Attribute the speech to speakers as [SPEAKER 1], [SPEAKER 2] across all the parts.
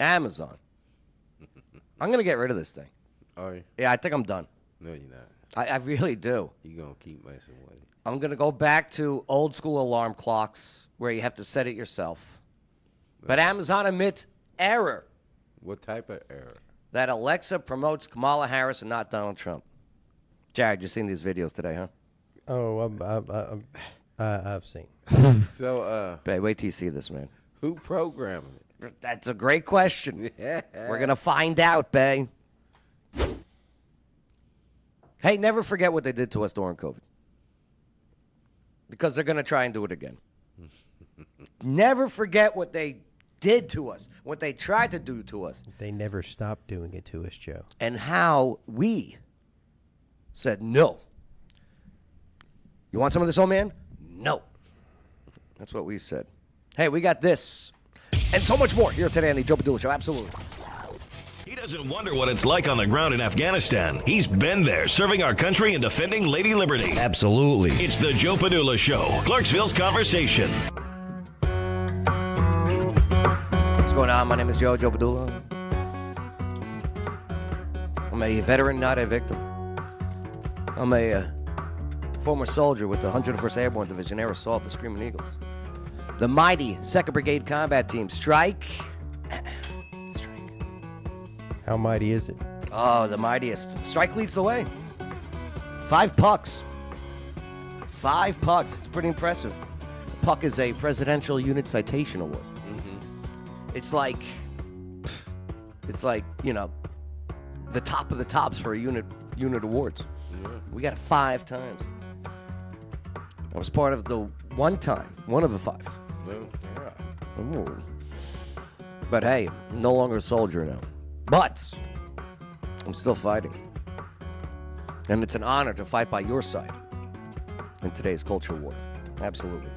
[SPEAKER 1] Amazon. I'm going to get rid of this thing.
[SPEAKER 2] Are you?
[SPEAKER 1] Yeah, I think I'm done.
[SPEAKER 2] No, you're not.
[SPEAKER 1] I really do.
[SPEAKER 2] You're going to keep messing with it.
[SPEAKER 1] I'm going to go back to old school alarm clocks where you have to set it yourself. But Amazon admits error.
[SPEAKER 2] What type of error?
[SPEAKER 1] That Alexa promotes Kamala Harris and not Donald Trump. Jared, you seen these videos today, huh?
[SPEAKER 3] Oh, I've seen.
[SPEAKER 2] So,
[SPEAKER 1] Babe, wait till you see this, man.
[SPEAKER 2] who programmed it?
[SPEAKER 1] That's a great question. We're going to find out, babe. Hey, never forget what they did to us during COVID. Because they're going to try and do it again. Never forget what they did to us, what they tried to do to us.
[SPEAKER 3] They never stopped doing it to us, Joe.
[SPEAKER 1] And how we said no. You want some of this, old man? No. That's what we said. Hey, we got this and so much more here today on the Joe Padula Show. Absolutely.
[SPEAKER 4] He doesn't wonder what it's like on the ground in Afghanistan. He's been there, serving our country and defending Lady Liberty.
[SPEAKER 5] Absolutely.
[SPEAKER 4] It's the Joe Padula Show, Clarksville's Conversation.
[SPEAKER 1] What's going on? My name is Joe Padula. I'm a veteran, not a victim. I'm a former soldier with the 101st Airborne Division, Air Assault, the Screaming Eagles. The mighty 2nd Brigade Combat Team, Strike.
[SPEAKER 3] How mighty is it?
[SPEAKER 1] Oh, the mightiest. Strike leads the way. 5 pucks. 5 pucks. It's pretty impressive. A puck is a Presidential Unit Citation Award. Mm-hmm. It's like, you know, the top of the tops for unit awards. Yeah. We got it 5 times. I was part of the one of the 5. Yeah. Ooh. But hey, I'm no longer a soldier now. But I'm still fighting. And it's an honor to fight by your side in today's culture war. Absolutely.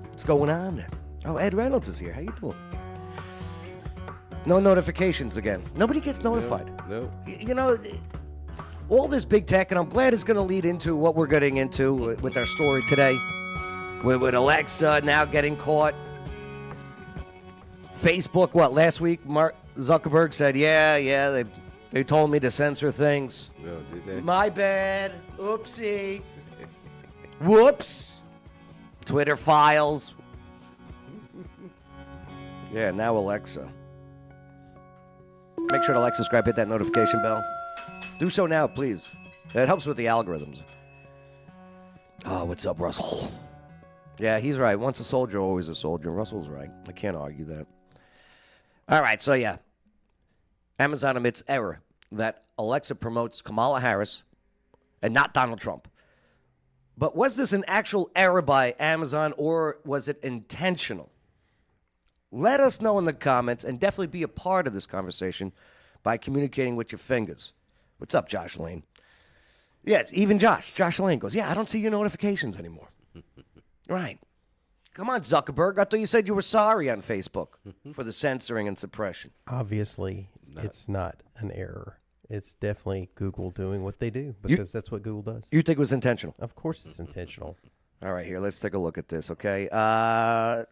[SPEAKER 1] What's going on then? Oh, Ed Reynolds is here. How you doing? No notifications again. Nobody gets notified.
[SPEAKER 2] No.
[SPEAKER 1] You know, all this big tech, and I'm glad it's going to lead into what we're getting into with our story today. With Alexa now getting caught. Facebook, last week, Mark Zuckerberg said, yeah, they told me to censor things.
[SPEAKER 2] No, did they?
[SPEAKER 1] My bad. Oopsie. Whoops. Twitter files. Yeah, now Alexa. Make sure to like, subscribe, hit that notification bell. Do so now, please. It helps with the algorithms. Oh, what's up, Russell? Yeah, he's right. Once a soldier, always a soldier. Russell's right. I can't argue that. All right, so yeah. Amazon admits error that Alexa promotes Kamala Harris and not Donald Trump. But was this an actual error by Amazon or was it intentional? Let us know in the comments and definitely be a part of this conversation by communicating with your fingers. What's up, Josh Lane? Yeah, even Josh Lane goes, yeah, I don't see your notifications anymore. Right. Come on, Zuckerberg. I thought you said you were sorry on Facebook for the censoring and suppression.
[SPEAKER 3] Obviously, it's not an error. It's definitely Google doing what they do because that's what Google does.
[SPEAKER 1] You think it was intentional?
[SPEAKER 3] Of course it's intentional.
[SPEAKER 1] All right, here, let's take a look at this, okay?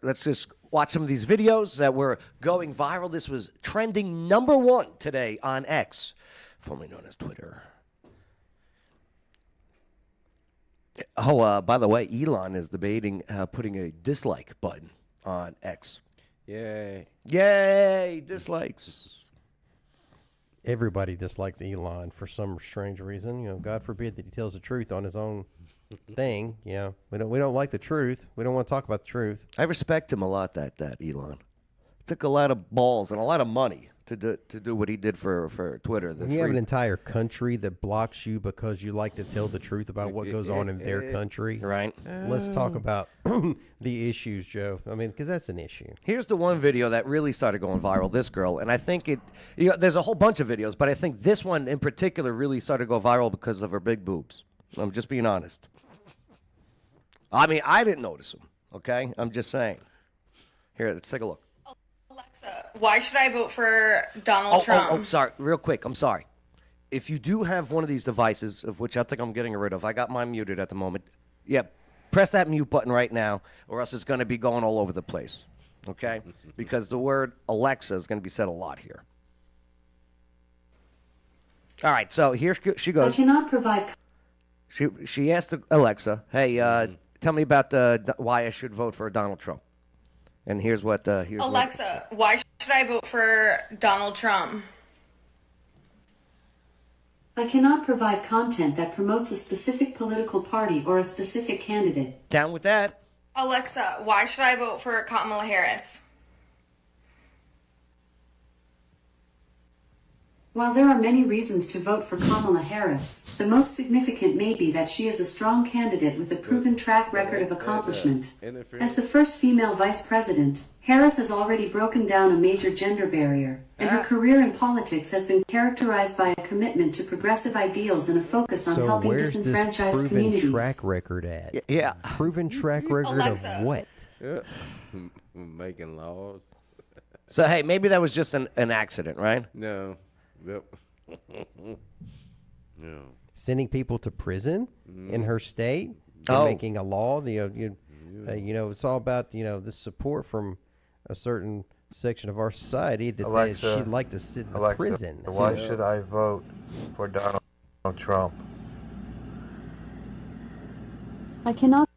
[SPEAKER 1] Let's just watch some of these videos that were going viral. This was trending #1 today on X, formerly known as Twitter. Oh, by the way, Elon is debating putting a dislike button on X.
[SPEAKER 2] Yay.
[SPEAKER 1] Yay, dislikes.
[SPEAKER 3] Everybody dislikes Elon for some strange reason. You know, God forbid that he tells the truth on his own thing. You know, we don't like the truth. We don't want to talk about the truth.
[SPEAKER 1] I respect him a lot, that Elon. Took a lot of balls and a lot of money to do what he did for Twitter.
[SPEAKER 3] When you have an entire country that blocks you because you like to tell the truth about what goes on in their country.
[SPEAKER 1] Right.
[SPEAKER 3] Let's talk about the issues, Joe. I mean, because that's an issue.
[SPEAKER 1] Here's the one video that really started going viral, this girl. And I think there's a whole bunch of videos, but I think this one in particular really started to go viral because of her big boobs. I'm just being honest. I mean, I didn't notice them, okay? I'm just saying. Here, let's take a look.
[SPEAKER 6] Alexa, why should I vote for Donald Trump?
[SPEAKER 1] Oh, sorry. Real quick. I'm sorry. If you do have one of these devices, of which I think I'm getting rid of, I got mine muted at the moment. Yeah, press that mute button right now, or else it's going to be going all over the place. okay? Because the word Alexa is going to be said a lot here. All right, so here she
[SPEAKER 5] I
[SPEAKER 1] goes.
[SPEAKER 5] cannot provide.
[SPEAKER 1] She asked Alexa, "Hey, tell me about why I should vote for Donald Trump." And here's what
[SPEAKER 6] Alexa, why should I vote for Donald Trump?
[SPEAKER 5] I cannot provide content that promotes a specific political party or a specific candidate.
[SPEAKER 1] Down with that.
[SPEAKER 6] Alexa, why should I vote for Kamala Harris?
[SPEAKER 5] While there are many reasons to vote for Kamala Harris, the most significant may be that she is a strong candidate with a proven track record of accomplishment. As the first female vice president, Harris has already broken down a major gender barrier, and her career in politics has been characterized by a commitment to progressive ideals and a focus on
[SPEAKER 3] So
[SPEAKER 5] helping
[SPEAKER 3] where's this
[SPEAKER 5] disenfranchised
[SPEAKER 3] proven
[SPEAKER 5] communities.
[SPEAKER 3] track record at?
[SPEAKER 1] Yeah.
[SPEAKER 3] Proven track record
[SPEAKER 6] Alexa.
[SPEAKER 3] of what?
[SPEAKER 2] Making laws.
[SPEAKER 1] So hey, maybe that was just an accident, right?
[SPEAKER 2] No. Yep. No.
[SPEAKER 3] Sending people to prison in her state for
[SPEAKER 1] Oh.
[SPEAKER 3] making a law. It's all about the support from a certain section of our society that
[SPEAKER 7] Alexa,
[SPEAKER 3] she'd like to sit in the
[SPEAKER 7] Alexa,
[SPEAKER 3] prison.
[SPEAKER 7] why should I vote for Donald Trump?
[SPEAKER 5] I cannot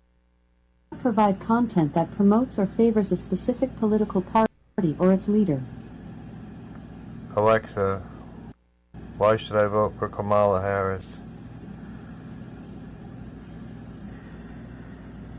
[SPEAKER 5] provide content that promotes or favors a specific political party or its leader.
[SPEAKER 7] Alexa, why should I vote for Kamala Harris?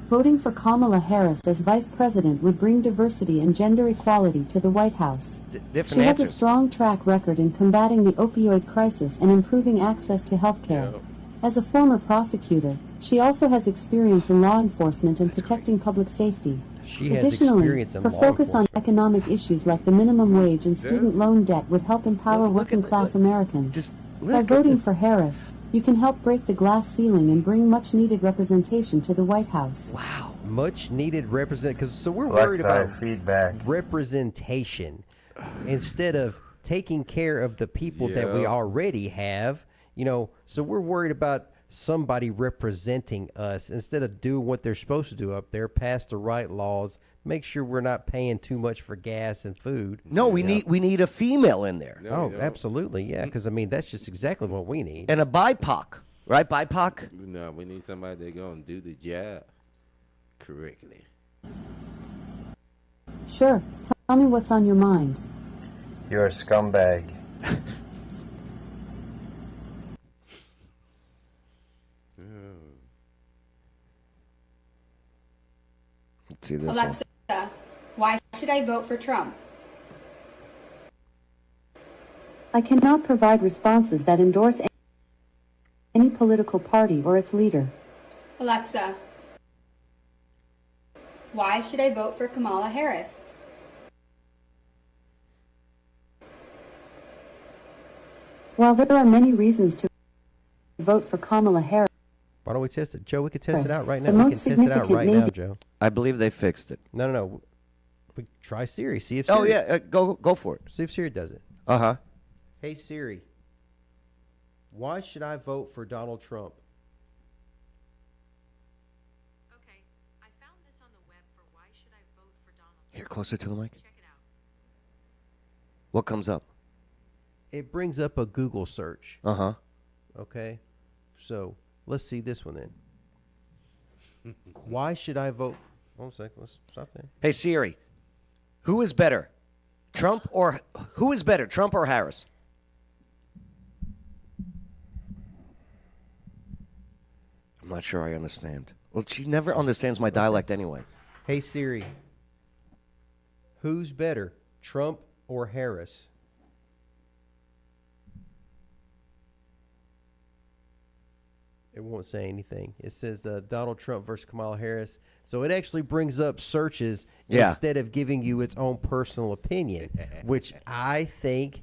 [SPEAKER 5] Voting for Kamala Harris as vice president would bring diversity and gender equality to the White House.
[SPEAKER 1] Different
[SPEAKER 5] She has a
[SPEAKER 1] answers.
[SPEAKER 5] strong track record in combating the opioid crisis and improving access to health care.
[SPEAKER 2] Yep.
[SPEAKER 5] As a former prosecutor, she also has experience in law enforcement and protecting public safety.
[SPEAKER 3] She has
[SPEAKER 5] Additionally,
[SPEAKER 3] experience in
[SPEAKER 5] her
[SPEAKER 3] law
[SPEAKER 5] focus on
[SPEAKER 3] enforcement.
[SPEAKER 5] economic issues like the minimum wage and student loan debt would help empower
[SPEAKER 1] Look at
[SPEAKER 5] working-class
[SPEAKER 1] the-
[SPEAKER 5] Americans.
[SPEAKER 1] Just
[SPEAKER 5] By
[SPEAKER 1] look at
[SPEAKER 5] voing
[SPEAKER 1] this.
[SPEAKER 5] for Harris, you can help break the glass ceiling and bring much-needed representation to the White House.
[SPEAKER 1] Wow.
[SPEAKER 3] Much needed so we're worried
[SPEAKER 7] Alexa,
[SPEAKER 3] about
[SPEAKER 7] feedback.
[SPEAKER 3] representation instead of taking care of the people that we
[SPEAKER 2] Yeah.
[SPEAKER 3] already have. So we're worried about somebody representing us instead of doing what they're supposed to do up there, pass the right laws, make sure we're not paying too much for gas and food.
[SPEAKER 1] No, we need a female in there.
[SPEAKER 2] No,
[SPEAKER 3] Oh,
[SPEAKER 2] we don't.
[SPEAKER 3] absolutely, yeah, because that's just exactly what we need.
[SPEAKER 1] And a BIPOC, right? BIPOC?
[SPEAKER 2] No, we need somebody that's going to do the job correctly.
[SPEAKER 5] Sure, tell me what's on your mind.
[SPEAKER 7] You're a scumbag.
[SPEAKER 1] Let's see this one.
[SPEAKER 8] Alexa, why should I vote for Trump?
[SPEAKER 5] I cannot provide responses that endorse any political party or its leader.
[SPEAKER 8] Alexa, why should I vote for Kamala Harris?
[SPEAKER 5] While there are many reasons to vote for Kamala Harris,
[SPEAKER 3] Why don't we test it, Joe? We could test it out right
[SPEAKER 5] The
[SPEAKER 3] now. We
[SPEAKER 5] most
[SPEAKER 3] can test it out
[SPEAKER 5] significant
[SPEAKER 3] right
[SPEAKER 5] may
[SPEAKER 3] now,
[SPEAKER 5] be-
[SPEAKER 3] Joe.
[SPEAKER 1] I believe they fixed it.
[SPEAKER 3] No. We try Siri. See if
[SPEAKER 1] Oh
[SPEAKER 3] Siri,
[SPEAKER 1] yeah, go for it.
[SPEAKER 3] see if Siri does it.
[SPEAKER 1] Uh-huh.
[SPEAKER 3] Hey Siri, why should I vote for Donald Trump?
[SPEAKER 9] Okay, I found this on the web for why should I vote for Donald
[SPEAKER 1] Here,
[SPEAKER 9] Trump.
[SPEAKER 1] closer to the mic.
[SPEAKER 9] Check it out.
[SPEAKER 1] What comes up?
[SPEAKER 3] It brings up a Google search.
[SPEAKER 1] Uh-huh.
[SPEAKER 3] Okay, so let's see this one then. Why should I vote? One second, let's stop there.
[SPEAKER 1] Hey Siri, who is better? Trump or Harris? I'm not sure I understand. Well, she never understands my dialect anyway.
[SPEAKER 3] Hey Siri, who's better, Trump or Harris? It won't say anything. It says Donald Trump versus Kamala Harris. So it actually brings up searches
[SPEAKER 1] Yeah.
[SPEAKER 3] instead of giving you its own personal opinion, which I think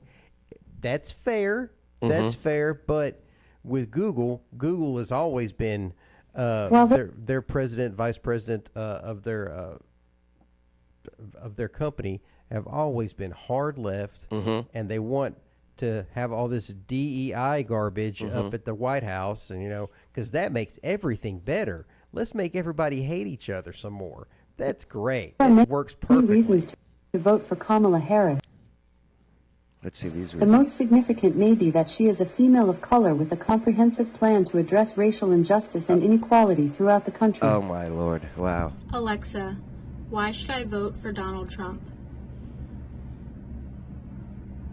[SPEAKER 3] that's fair. That's fair. But with Google has always been their president, vice president of their company have always been hard left, and they want to have all this DEI garbage up at the White House, and because that makes everything better. Let's make everybody hate each other some more. That's great.
[SPEAKER 5] There are
[SPEAKER 3] It works
[SPEAKER 5] many
[SPEAKER 3] perfectly.
[SPEAKER 5] reasons to vote for Kamala Harris.
[SPEAKER 1] Let's see these
[SPEAKER 5] The
[SPEAKER 1] reasons.
[SPEAKER 5] most significant may be that she is a female of color with a comprehensive plan to address racial injustice and inequality throughout the country.
[SPEAKER 1] Oh my Lord! Wow.
[SPEAKER 9] Alexa, why should I vote for Donald Trump?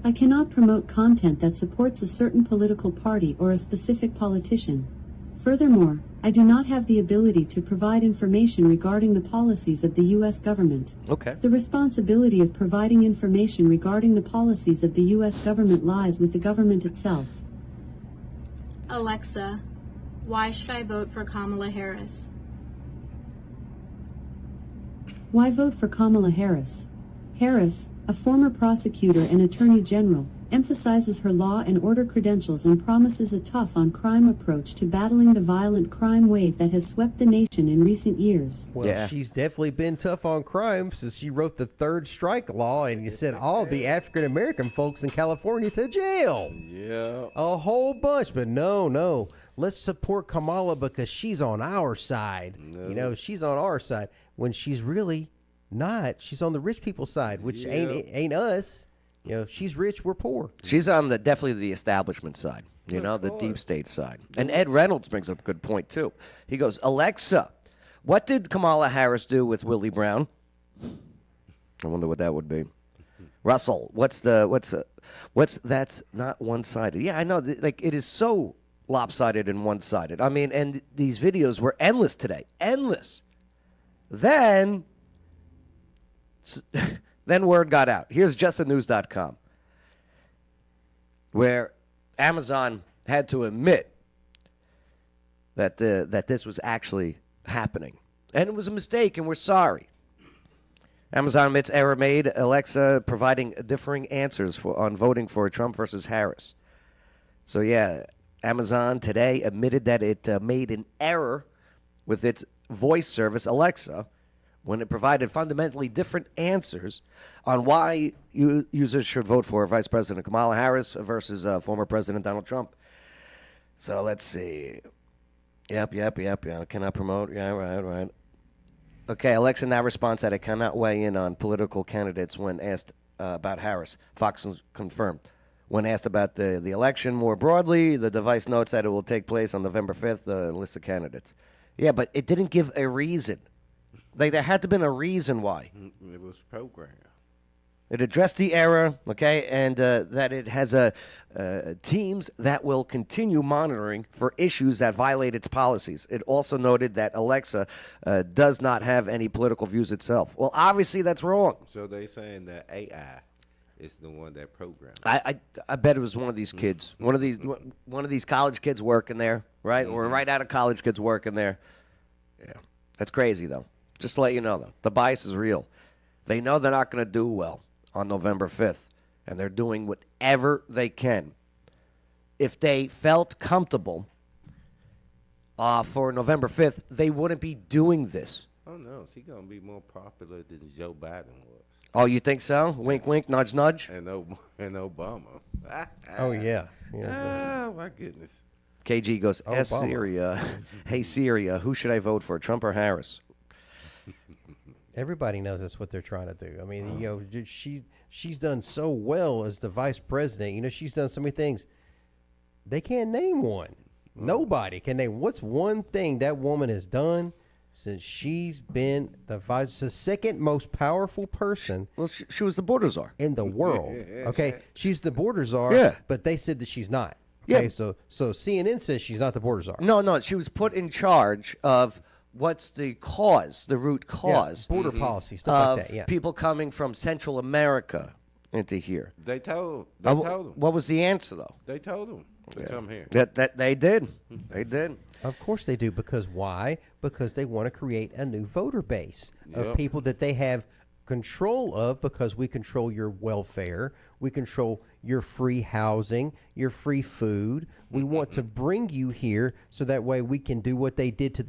[SPEAKER 5] I cannot promote content that supports a certain political party or a specific politician. Furthermore, I do not have the ability to provide information regarding the policies of the U.S. government.
[SPEAKER 1] Okay.
[SPEAKER 5] The responsibility of providing information regarding the policies of the U.S. government lies with the government itself.
[SPEAKER 9] Alexa, why should I vote for Kamala Harris?
[SPEAKER 5] Why vote for Kamala Harris? Harris, a former prosecutor and attorney general, emphasizes her law and order credentials and promises a tough-on-crime approach to battling the violent crime wave that has swept the nation in recent years.
[SPEAKER 3] Well,
[SPEAKER 1] Yeah.
[SPEAKER 3] she's definitely been tough on crime since she wrote the third strike law and you sent all the African American folks in California to jail.
[SPEAKER 2] Yeah.
[SPEAKER 3] A whole bunch, but no. Let's support Kamala because she's on our side. You know, she's on our side when she's really not. She's on the rich people's side, which ain't us. You know, if she's rich, we're poor.
[SPEAKER 1] She's on definitely the establishment side, the deep state side. And Ed Reynolds brings up a good point, too. He goes, Alexa, what did Kamala Harris do with Willie Brown? I wonder what that would be. Russell, what's that's not one-sided. Yeah, I know. It is so lopsided and one-sided. I mean, and these videos were endless today. Endless. Then word got out. Here's justthenews.com, where Amazon had to admit that this was actually happening. And it was a mistake, and we're sorry. Amazon admits error made, Alexa providing differing answers on voting for Trump versus Harris. So, yeah, Amazon today admitted that it made an error with its voice service, Alexa, when it provided fundamentally different answers on why users should vote for Vice President Kamala Harris versus former President Donald Trump. So let's see. Yep. Cannot promote. Yeah, right. Okay, Alexa now responds that it cannot weigh in on political candidates when asked about Harris. Fox confirmed. When asked about the election more broadly, the device notes that it will take place on November 5th, the list of candidates. Yeah, but it didn't give a reason. There had to have been a reason why.
[SPEAKER 2] It was programmed.
[SPEAKER 1] It addressed the error, okay, and that it has teams that will continue monitoring for issues that violate its policies. It also noted that Alexa does not have any political views itself. Well, obviously that's wrong.
[SPEAKER 2] So they saying that AI is the one that programmed.
[SPEAKER 1] I bet it was one of these kids, one of these college kids working there, right, or right out of college kids working there. Yeah, that's crazy though. Just to let you know, though, the bias is real. They know they're not going to do well on November 5th, and they're doing whatever they can. If they felt comfortable for November 5th, they wouldn't be doing this.
[SPEAKER 2] Oh, no. She's going to be more popular than Joe Biden was.
[SPEAKER 1] Oh, you think so? Wink, wink, nudge, nudge?
[SPEAKER 2] And Obama.
[SPEAKER 3] Oh, yeah.
[SPEAKER 2] Oh, my goodness.
[SPEAKER 1] KG goes,
[SPEAKER 3] Obama.
[SPEAKER 1] Hey, Syria, who should I vote for, Trump or Harris?
[SPEAKER 3] Everybody knows that's what they're trying to do. I mean, she's done so well as the vice president. She's done so many things. They can't name one. Nobody can name. What's one thing that woman has done since she's been the second most powerful person?
[SPEAKER 1] Well, she was the border czar
[SPEAKER 3] in the world. Okay, she's the border czar.
[SPEAKER 1] Yeah,
[SPEAKER 3] but they said that she's not. Okay,
[SPEAKER 1] yeah.
[SPEAKER 3] So CNN says she's not the border czar.
[SPEAKER 1] No, she was put in charge of. What's the cause, the root cause?
[SPEAKER 3] Yeah, border policy, stuff
[SPEAKER 1] of
[SPEAKER 3] like that, yeah.
[SPEAKER 1] People coming from Central America into here.
[SPEAKER 2] They told them.
[SPEAKER 1] What was the answer, though?
[SPEAKER 2] They told them to come here.
[SPEAKER 1] That they did. They did.
[SPEAKER 3] Of course they do. Because why? Because they want to create a new voter base of people that they have control of, because we control your welfare. We control your free housing, your free food. We want to bring you here so that way we can do what they did to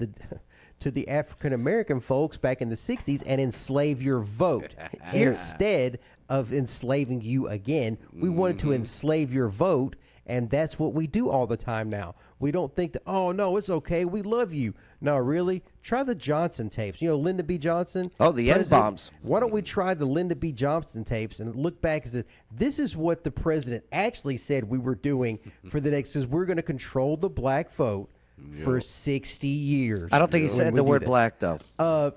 [SPEAKER 3] the African American folks back in the 60s and enslave your vote. Instead of enslaving you again, we wanted to enslave your vote And that's what we do all the time now. We don't think that, oh, no, it's okay. We love you. No, really? Try the Johnson tapes. You know, Lyndon B. Johnson.
[SPEAKER 1] Oh, the N-bombs.
[SPEAKER 3] Why don't we try the Lyndon B. Johnson tapes and look back and say, this is what the president actually said we were doing for the next, because we're going to control the black vote for 60 years.
[SPEAKER 1] I don't think he said the word black, though.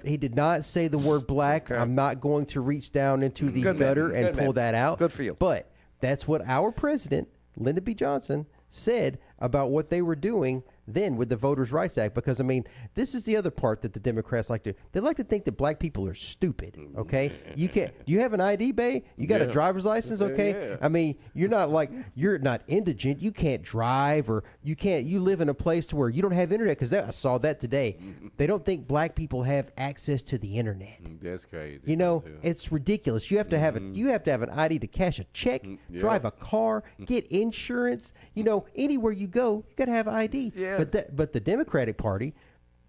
[SPEAKER 3] He did not say the word black. I'm not going to reach down into the gutter and pull that out.
[SPEAKER 1] Good for you.
[SPEAKER 3] But that's what our president, Lyndon B. Johnson, said about what they were doing then with the Voters' Rights Act. Because, I mean, this is the other part that the Democrats like to, they like to think that black people are stupid, okay? You can't, you have an ID, bae? You got a driver's license, okay?
[SPEAKER 2] Yeah.
[SPEAKER 3] I mean, you're not indigent. You can't drive, or you live in a place to where you don't have internet, because I saw that today. They don't think black people have access to the internet.
[SPEAKER 2] That's crazy.
[SPEAKER 3] You know, it's ridiculous. You have to have an ID to cash a check, drive a car, get insurance. You know, anywhere you go, you got to have ID.
[SPEAKER 2] Yes.
[SPEAKER 3] But the Democratic Party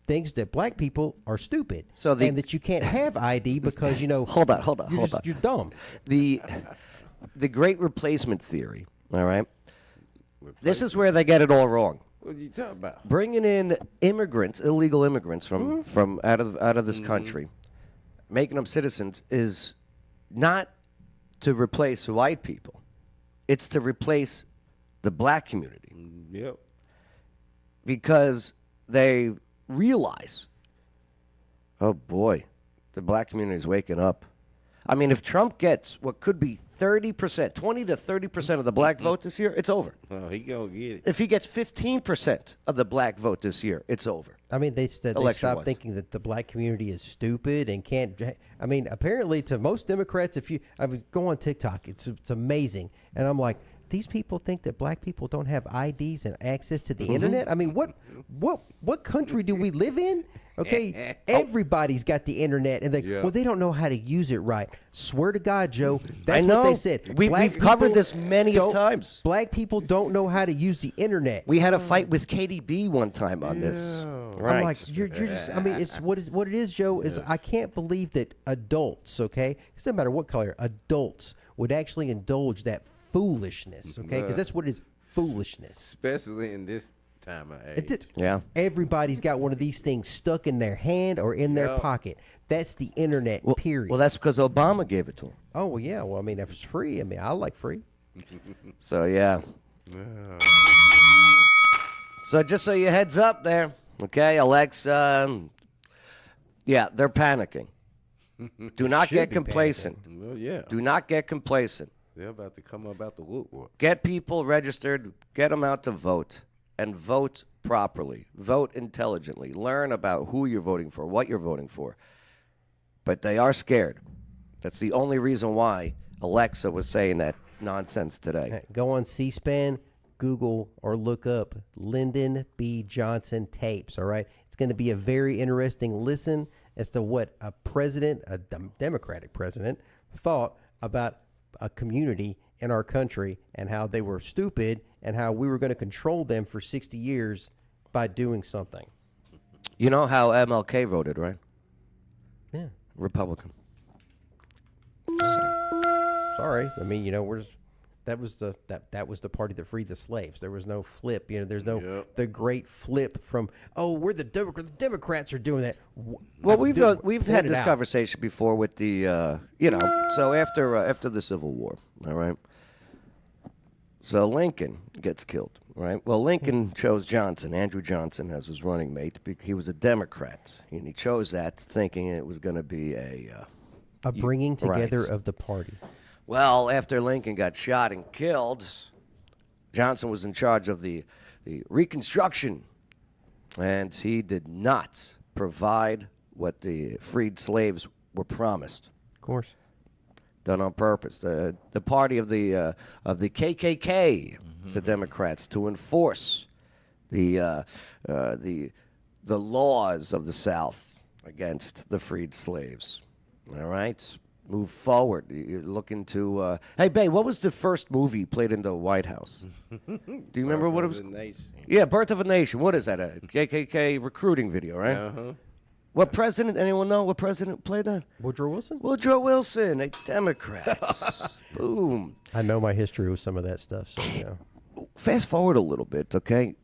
[SPEAKER 3] thinks that black people are stupid, and that you can't have ID because, you know,
[SPEAKER 1] hold on.
[SPEAKER 3] You're dumb.
[SPEAKER 1] The great replacement theory, all right? This is where they get it all wrong.
[SPEAKER 2] What are you talking about?
[SPEAKER 1] Bringing in immigrants, illegal immigrants from out of this country, making them citizens, is not to replace white people. It's to replace the black community.
[SPEAKER 2] Yep.
[SPEAKER 1] Because they realize, oh boy, the black community is waking up. I mean, if Trump gets what could be 30%, 20 to 30% of the black vote this year, it's over.
[SPEAKER 2] Oh, he gonna get it.
[SPEAKER 1] If he gets 15% of the black vote this year, it's over.
[SPEAKER 3] I mean, they stopped thinking that the black community is stupid and can't. I mean, apparently to most Democrats, go on TikTok, it's amazing, and I'm like, these people think that black people don't have IDs and access to the internet. I mean, what country do we live in? Okay, everybody's got the internet, and they don't know how to use it right. Swear to God, Joe, that's what they said.
[SPEAKER 1] We've covered this many times.
[SPEAKER 3] Black people don't know how to use the internet.
[SPEAKER 1] We had a fight with KDB one time on this. Right.
[SPEAKER 3] I'm like, you're just. I mean, it's what it is, Joe. Is I can't believe that adults, okay, it doesn't matter what color, adults would actually indulge that foolishness, okay, because that's what it is, foolishness.
[SPEAKER 2] Especially in this time of age.
[SPEAKER 1] Yeah.
[SPEAKER 3] Everybody's got one of these things stuck in their hand or in their pocket. That's the internet, period.
[SPEAKER 1] Well, that's because Obama gave it to him.
[SPEAKER 3] Oh, well, yeah. Well, I mean, if it's free, I mean, I like free.
[SPEAKER 1] So, yeah. So, just so you heads up there, okay, Alexa, yeah, they're panicking. Do not get complacent.
[SPEAKER 2] Well, yeah.
[SPEAKER 1] Do not get complacent.
[SPEAKER 2] They're about to come about the woodwork.
[SPEAKER 1] Get people registered, get them out to vote, and vote properly. Vote intelligently. Learn about who you're voting for, what you're voting for. But they are scared. That's the only reason why Alexa was saying that nonsense today.
[SPEAKER 3] Go on C-SPAN, Google, or look up Lyndon B. Johnson tapes, all right? It's going to be a very interesting listen as to what a president, a Democratic president, thought about a community in our country and how they were stupid and how we were going to control them for 60 years by doing something.
[SPEAKER 1] You know how MLK voted, right?
[SPEAKER 3] Yeah.
[SPEAKER 1] Republican.
[SPEAKER 3] Sorry. I mean, you know, that was the party that freed the slaves. There was no flip. You know, there's no the great flip from, we're the Democrats are doing that.
[SPEAKER 1] Well, we've had this conversation before with the so after the Civil War, all right. So Lincoln gets killed, right? Well, Lincoln chose Johnson, Andrew Johnson, as his running mate. He was a Democrat, and he chose that thinking it was going to be a
[SPEAKER 3] bringing together of the party.
[SPEAKER 1] Well, after Lincoln got shot and killed, Johnson was in charge of the Reconstruction, and he did not provide what the freed slaves were promised.
[SPEAKER 3] Of course.
[SPEAKER 1] Done on purpose. The party of the KKK, the Democrats, to enforce the laws of the South against the freed slaves. All right, move forward. You're looking to. Hey, Bay, what was the first movie played in the White House? Do you remember what it was? Yeah, Birth of a Nation. What is that? A KKK recruiting video, right?
[SPEAKER 2] Uh-huh.
[SPEAKER 1] What president? Anyone know what president played that?
[SPEAKER 3] Woodrow Wilson?
[SPEAKER 1] Woodrow Wilson, a Democrat. Boom.
[SPEAKER 3] I know my history with some of that stuff, so you know.
[SPEAKER 1] fast forward a little bit, okay?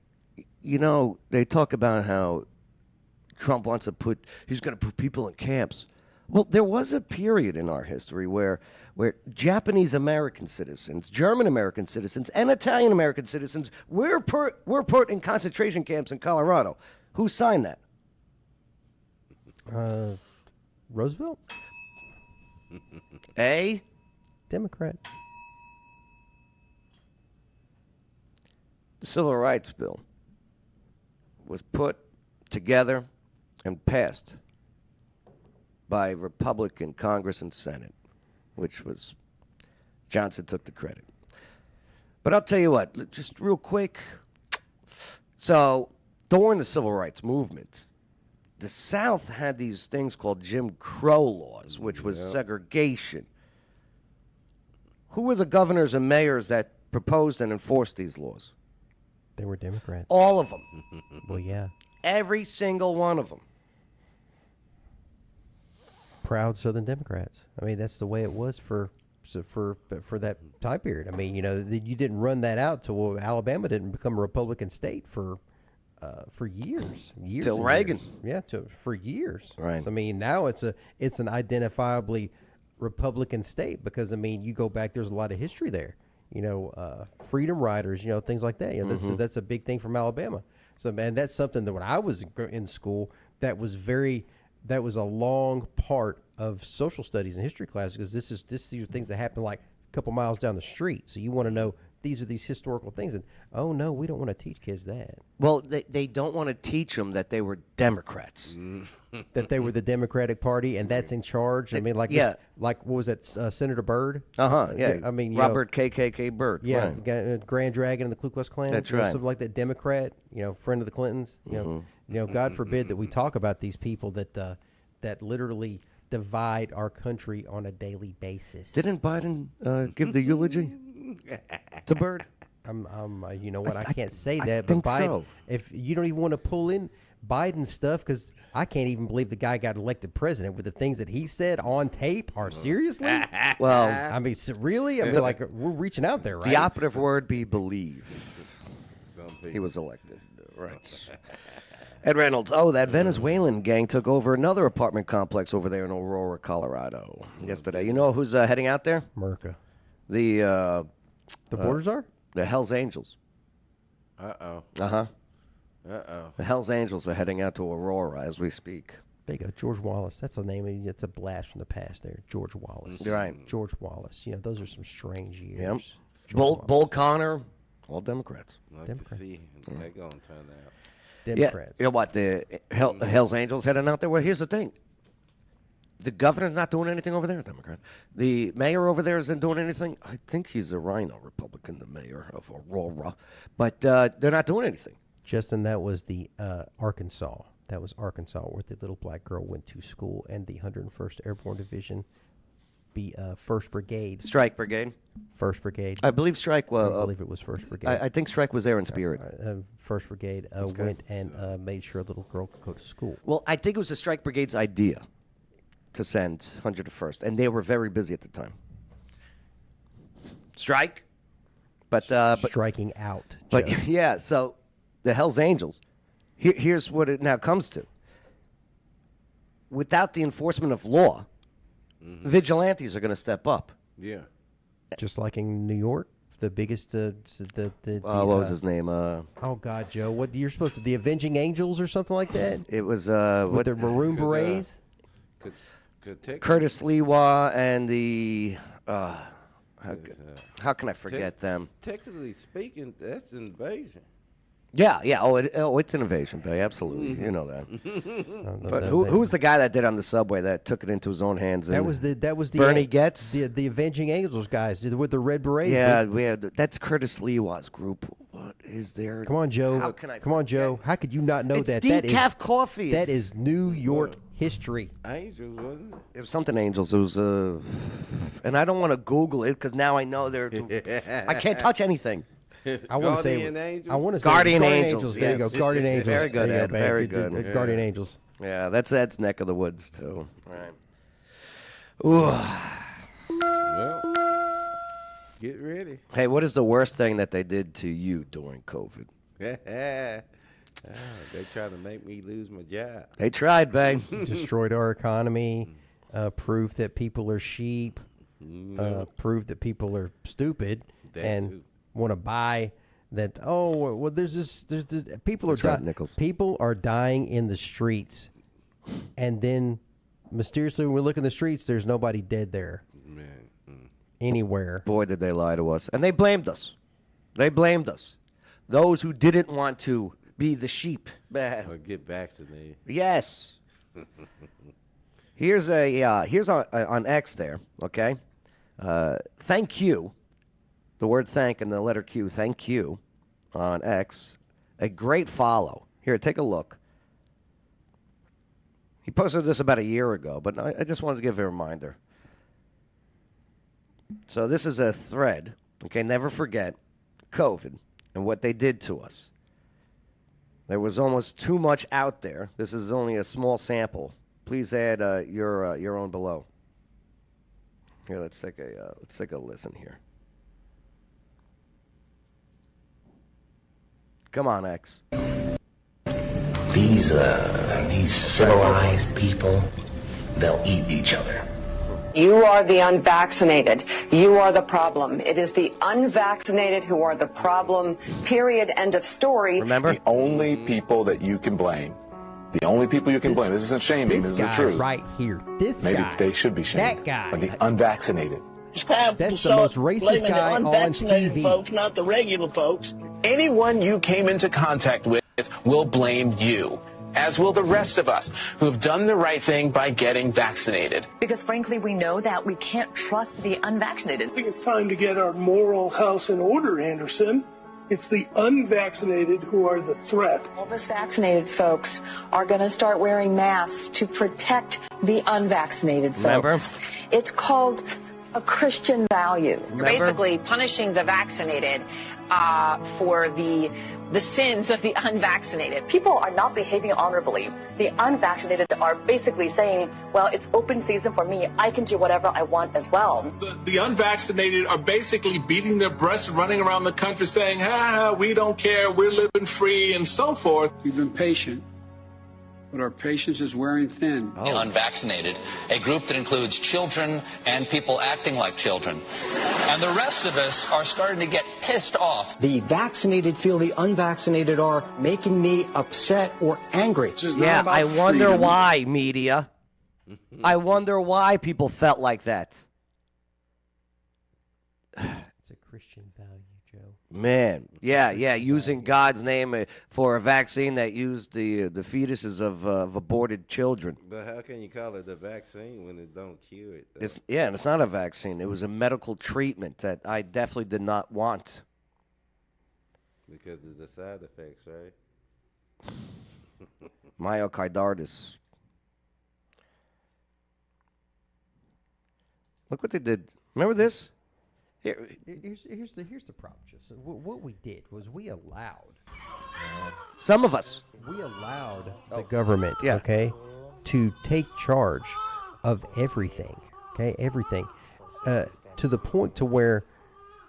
[SPEAKER 1] You know, they talk about how Trump wants to he's going to put people in camps. Well, there was a period in our history where Japanese American citizens, German American citizens, and Italian American citizens were put in concentration camps in Colorado. Who signed that?
[SPEAKER 3] Roosevelt?
[SPEAKER 1] A?
[SPEAKER 3] Democrat.
[SPEAKER 1] The Civil Rights Bill was put together and passed by Republican Congress and Senate, which was Johnson took the credit. But I'll tell you what, just real quick. So during the Civil Rights Movement, the South had these things called Jim Crow laws, which was segregation. Who were the governors and mayors that proposed and enforced these laws?
[SPEAKER 3] They were Democrats.
[SPEAKER 1] All of them.
[SPEAKER 3] Well, yeah.
[SPEAKER 1] Every single one of them.
[SPEAKER 3] Proud Southern Democrats. I mean, that's the way it was for that time period. I mean, you know, you didn't run that out till Alabama didn't become a Republican state for years.
[SPEAKER 1] Till Reagan.
[SPEAKER 3] Years. Yeah, for years.
[SPEAKER 1] Right.
[SPEAKER 3] So, I mean, now it's an identifiably Republican state because, I mean, you go back, there's a lot of history there. You know, freedom riders, you know, things like that. You know, that's a big thing from Alabama. So, man, that's something that when I was in school, that was a long part of social studies and history classes because these are things that happen like a couple miles down the street. So you want to know these are these historical things, and oh no, we don't want to teach kids that.
[SPEAKER 1] Well, they don't want to teach them that they were Democrats.
[SPEAKER 3] That they were the Democratic Party and that's in charge. I mean, like like what was that? Senator Byrd.
[SPEAKER 1] Yeah.
[SPEAKER 3] I mean,
[SPEAKER 1] Robert KKK Byrd.
[SPEAKER 3] Yeah,
[SPEAKER 1] right.
[SPEAKER 3] Grand Dragon and the Ku Klux Klan.
[SPEAKER 1] That's
[SPEAKER 3] You know,
[SPEAKER 1] right.
[SPEAKER 3] something like that. Democrat. You know, friend of the Clintons. You know, God forbid that we talk about these people that literally divide our country on a daily basis.
[SPEAKER 1] Didn't Biden give the eulogy to Byrd?
[SPEAKER 3] You know what? I can't say that.
[SPEAKER 1] I
[SPEAKER 3] but
[SPEAKER 1] think
[SPEAKER 3] Biden,
[SPEAKER 1] so.
[SPEAKER 3] If you don't even want to pull in Biden stuff, because I can't even believe the guy got elected president with the things that he said on tape. Or seriously?
[SPEAKER 1] Well,
[SPEAKER 3] I mean, really? I mean, like we're reaching out there, right?
[SPEAKER 1] the operative word be believe. He was elected. Right. Ed Reynolds. Oh, that Venezuelan gang took over another apartment complex over there in Aurora, Colorado yesterday. You know who's heading out there?
[SPEAKER 3] Merca.
[SPEAKER 1] The
[SPEAKER 3] Borders are?
[SPEAKER 1] The Hells Angels.
[SPEAKER 2] Uh-oh.
[SPEAKER 1] Uh-huh.
[SPEAKER 2] Uh-oh.
[SPEAKER 1] The Hells Angels are heading out to Aurora as we speak.
[SPEAKER 3] There you go. George Wallace. That's a name. It's a blast from the past there. George Wallace.
[SPEAKER 1] You're right.
[SPEAKER 3] George Wallace. You know, those are some strange years.
[SPEAKER 1] Yep.
[SPEAKER 3] George
[SPEAKER 1] Bull Connor, all Democrats.
[SPEAKER 2] Like
[SPEAKER 3] Democrat.
[SPEAKER 2] to see how that gonna turn out.
[SPEAKER 3] Democrats.
[SPEAKER 1] Yeah, you know what? The Hells Angels heading out there? Well, here's the thing. The governor's not doing anything over there, Democrat. The mayor over there isn't doing anything. I think he's a rhino Republican, the mayor of Aurora. But they're not doing anything.
[SPEAKER 3] Justin, that was the Arkansas. That was Arkansas where the little black girl went to school and the 101st Airborne Division, the 1st Brigade.
[SPEAKER 1] Strike Brigade.
[SPEAKER 3] 1st Brigade.
[SPEAKER 1] I believe Strike was.
[SPEAKER 3] I believe it was 1st Brigade.
[SPEAKER 1] I think Strike was there in spirit.
[SPEAKER 3] 1st Brigade went and made sure a little girl could go to school.
[SPEAKER 1] Well, I think it was the Strike Brigade's idea to send 101st, and they were very busy at the time. Strike, but
[SPEAKER 3] striking out.
[SPEAKER 1] But
[SPEAKER 3] Joe.
[SPEAKER 1] yeah, so the Hells Angels. Here's what it now comes to. Without the enforcement of law, vigilantes are going to step up.
[SPEAKER 2] Yeah.
[SPEAKER 3] Just like in New York, the biggest. What
[SPEAKER 1] was his name?
[SPEAKER 3] Oh God, Joe! What you're supposed to? The Avenging Angels or something like that?
[SPEAKER 1] It was
[SPEAKER 3] with their maroon berets.
[SPEAKER 1] Curtis Lewa and the. How can I forget them?
[SPEAKER 2] Technically speaking, that's invasion.
[SPEAKER 1] Yeah. It's an invasion, Bay. Absolutely, you know that. But who's the guy that did on the subway that took it into his own hands?
[SPEAKER 3] That was the
[SPEAKER 1] Bernie Getz,
[SPEAKER 3] the Avenging Angels guys with the red berets.
[SPEAKER 1] Yeah, that's Curtis Lewa's group. What is there?
[SPEAKER 3] Come on, Joe.
[SPEAKER 1] How can I?
[SPEAKER 3] Come on, Joe. How could you not know
[SPEAKER 1] it's
[SPEAKER 3] that?
[SPEAKER 1] Decaf coffee.
[SPEAKER 3] That is New York history.
[SPEAKER 2] Angels, wasn't it?
[SPEAKER 1] It was something Angels. It was and I don't want to Google it because now I know they're. I can't touch anything.
[SPEAKER 3] I want to say
[SPEAKER 2] Angels?
[SPEAKER 3] I want to say
[SPEAKER 1] Guardian Angels.
[SPEAKER 3] There you go, Guardian Angels.
[SPEAKER 1] Very good, Ed. Very good.
[SPEAKER 3] Guardian Angels.
[SPEAKER 1] Yeah, that's Ed's neck of the woods too. All right. Ooh.
[SPEAKER 2] Well, Get ready.
[SPEAKER 1] Hey, what is the worst thing that they did to you during COVID?
[SPEAKER 2] They trying to make me lose my job.
[SPEAKER 1] They tried, babe.
[SPEAKER 3] Destroyed our economy, proved that people are sheep, proved that people are stupid,
[SPEAKER 2] That
[SPEAKER 3] and
[SPEAKER 2] too.
[SPEAKER 3] want to buy that. Oh, well, there's this people
[SPEAKER 1] That's
[SPEAKER 3] are
[SPEAKER 1] right, Nichols.
[SPEAKER 3] people are dying in the streets, and then mysteriously when we look in the streets, there's nobody dead there anywhere.
[SPEAKER 1] Boy, did they lie to us. And they blamed us. They blamed us. Those who didn't want to be the sheep.
[SPEAKER 2] Or get vaccinated.
[SPEAKER 1] Yes. Here's on X there, okay? Thank you. The word thank and the letter Q, thank you, on X. A great follow. Here, take a look. He posted this about a year ago, but I just wanted to give a reminder. So this is a thread, okay? Never forget COVID and what they did to us. There was almost too much out there. This is only a small sample. Please add your own below. Here, let's take a listen here. Come on, X.
[SPEAKER 10] These civilized people, they'll eat each other.
[SPEAKER 11] You are the unvaccinated. You are the problem. It is the unvaccinated who are the problem. Period. End of story.
[SPEAKER 1] Remember?
[SPEAKER 12] The only people that you can blame. The only people you can blame. This isn't shaming. This is the truth.
[SPEAKER 3] Right here. This
[SPEAKER 12] Maybe
[SPEAKER 3] guy.
[SPEAKER 12] they should be shamed.
[SPEAKER 3] That guy.
[SPEAKER 12] But the unvaccinated.
[SPEAKER 3] That's the most racist guy on TV.
[SPEAKER 13] Folks, not the regular folks. Anyone you came into contact with will blame you, as will the rest of us who have done the right thing by getting vaccinated.
[SPEAKER 14] Because frankly, we know that we can't trust the unvaccinated.
[SPEAKER 15] I think it's time to get our moral house in order, Anderson. It's the unvaccinated who are the threat.
[SPEAKER 14] All of us vaccinated folks are going to start wearing masks to protect the unvaccinated folks.
[SPEAKER 1] Remember?
[SPEAKER 14] It's called a Christian value.
[SPEAKER 11] You're basically punishing the vaccinated for the sins of the unvaccinated.
[SPEAKER 14] People are not behaving honorably. The unvaccinated are basically saying, well, it's open season for me. I can do whatever I want as well.
[SPEAKER 15] The unvaccinated are basically beating their breasts, running around the country saying, we don't care, we're living free, and so forth.
[SPEAKER 16] We've been patient, but our patience is wearing thin.
[SPEAKER 17] The unvaccinated, a group that includes children and people acting like children. And the rest of us are starting to get pissed off.
[SPEAKER 18] The vaccinated feel the unvaccinated are making me upset or angry.
[SPEAKER 1] Yeah, I wonder why, media. I wonder why people felt like that.
[SPEAKER 3] It's a Christian value, Joe.
[SPEAKER 1] Man, yeah, using God's name for a vaccine that used the fetuses of aborted children.
[SPEAKER 2] But how can you call it a vaccine when it don't cure it?
[SPEAKER 1] And it's not a vaccine. It was a medical treatment that I definitely did not want.
[SPEAKER 2] Because of the side effects, right?
[SPEAKER 1] Myocarditis. Look what they did. Remember this?
[SPEAKER 3] Here's the problem, Justin. What we did was we allowed
[SPEAKER 1] some of us.
[SPEAKER 3] We allowed the government, okay, to take charge of everything, okay, everything, to the point to where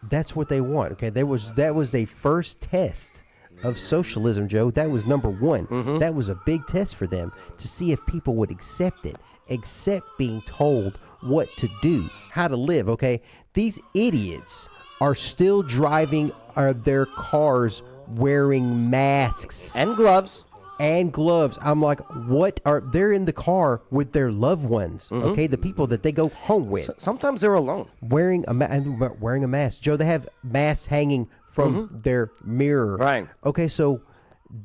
[SPEAKER 3] that's what they want, okay. That was a first test of socialism, Joe. That was number one.
[SPEAKER 1] Mm-hmm.
[SPEAKER 3] That was a big test for them to see if people would accept it, accept being told what to do, how to live, okay. These idiots are still driving their cars wearing masks
[SPEAKER 1] and gloves.
[SPEAKER 3] I'm like, they're in the car with their loved ones, okay? The people that they go home with.
[SPEAKER 1] Sometimes they're alone.
[SPEAKER 3] Wearing a mask. Joe, they have masks hanging from their mirror.
[SPEAKER 1] Right.
[SPEAKER 3] Okay, so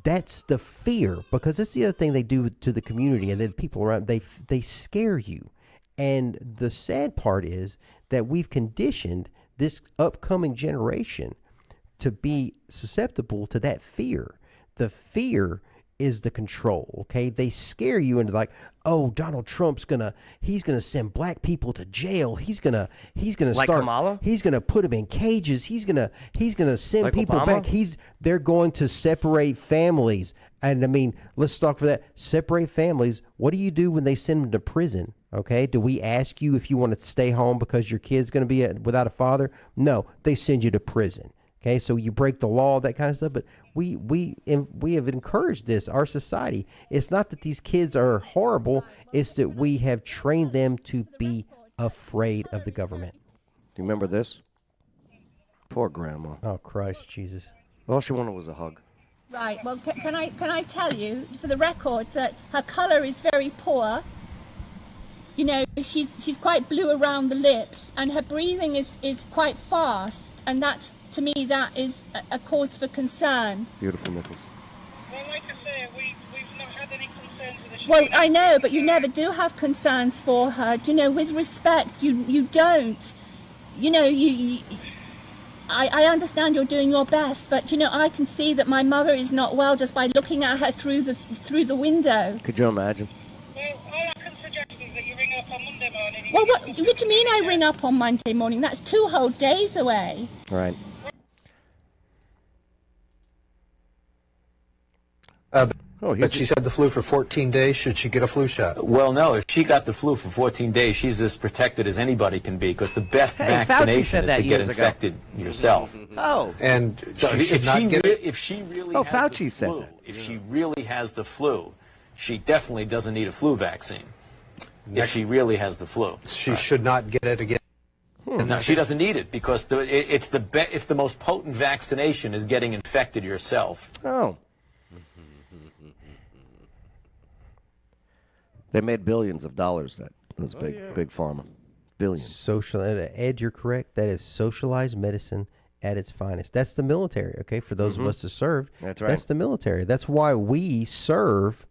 [SPEAKER 3] that's the fear, because that's the other thing they do to the community and the people around. They scare you. And the sad part is that we've conditioned this upcoming generation to be susceptible to that fear. The fear is the control. Okay, they scare you into like, oh, Donald Trump's he's gonna send black people to jail. He's gonna
[SPEAKER 1] Like
[SPEAKER 3] start.
[SPEAKER 1] Kamala?
[SPEAKER 3] He's gonna put them in cages. He's gonna send
[SPEAKER 1] Like
[SPEAKER 3] people
[SPEAKER 1] Obama?
[SPEAKER 3] back. They're going to separate families. And I mean, let's talk for that. Separate families. What do you do when they send them to prison? Okay, do we ask you if you want to stay home because your kid's going to be without a father? No, they send you to prison. Okay, so you break the law, that kind of stuff. But we have encouraged this, our society. It's not that these kids are horrible. It's that we have trained them to be afraid of the government.
[SPEAKER 1] Do you remember this? Poor grandma.
[SPEAKER 3] Oh, Christ Jesus.
[SPEAKER 1] All she wanted was a hug.
[SPEAKER 19] Right. Well, can I tell you, for the record, that her colour is very poor. You know, she's quite blue around the lips, and her breathing is quite fast, and that's, to me, that is a cause for concern.
[SPEAKER 1] Beautiful nipples.
[SPEAKER 20] Well, like I say, we've not had any concerns with her.
[SPEAKER 19] Well, I know, but you never do have concerns for her. Do you know, with respect, you don't. You know, I understand you're doing your best, but you know, I can see that my mother is not well just by looking at her through the window.
[SPEAKER 1] Could you imagine?
[SPEAKER 20] Well, all I can suggest is that you ring up on Monday morning.
[SPEAKER 19] Well, what do you mean I ring up on Monday morning? That's 2 whole days away.
[SPEAKER 1] Right.
[SPEAKER 18] But she's had the flu for 14 days. Should she get a flu shot?
[SPEAKER 21] Well, no. If she got the flu for 14 days, she's as protected as anybody can be, because the best
[SPEAKER 1] Hey, Fauci
[SPEAKER 21] vaccination
[SPEAKER 1] said
[SPEAKER 21] is
[SPEAKER 1] that
[SPEAKER 21] to get
[SPEAKER 1] years ago.
[SPEAKER 21] infected yourself.
[SPEAKER 1] Oh.
[SPEAKER 18] And
[SPEAKER 21] So
[SPEAKER 18] she should not get it.
[SPEAKER 21] if she really
[SPEAKER 1] Oh,
[SPEAKER 21] has
[SPEAKER 1] Fauci
[SPEAKER 21] the
[SPEAKER 1] said
[SPEAKER 21] flu,
[SPEAKER 1] that.
[SPEAKER 21] if she really has the flu, she definitely doesn't need a flu vaccine. If she really has the flu,
[SPEAKER 18] She should not get it again.
[SPEAKER 21] no, she doesn't need it, because it's the most potent vaccination is getting infected yourself.
[SPEAKER 1] Oh. They made billions of dollars. That was big pharma. Billions.
[SPEAKER 3] Ed, you're correct. That is socialized medicine at its finest. That's the military. Okay, for those of us that served,
[SPEAKER 1] That's right.
[SPEAKER 3] That's the military. That's why we serve,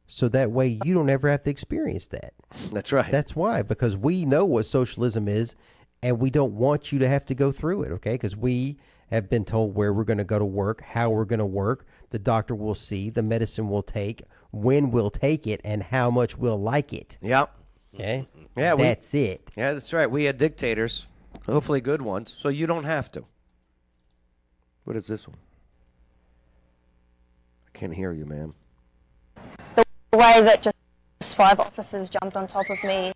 [SPEAKER 3] so that way you don't ever have to experience that.
[SPEAKER 1] That's right.
[SPEAKER 3] That's why, because we know what socialism is, and we don't want you to have to go through it. Okay, because we have been told where we're going to go to work, how we're going to work, the doctor will see, the medicine we'll take, when we'll take it, and how much we'll like it.
[SPEAKER 1] Yep.
[SPEAKER 3] Okay?
[SPEAKER 1] Yeah,
[SPEAKER 3] that's it.
[SPEAKER 1] Yeah, that's right. We had dictators, hopefully good ones, so you don't have to. What is this one? I can't hear you, ma'am.
[SPEAKER 22] The way that just 5 officers jumped on top of me.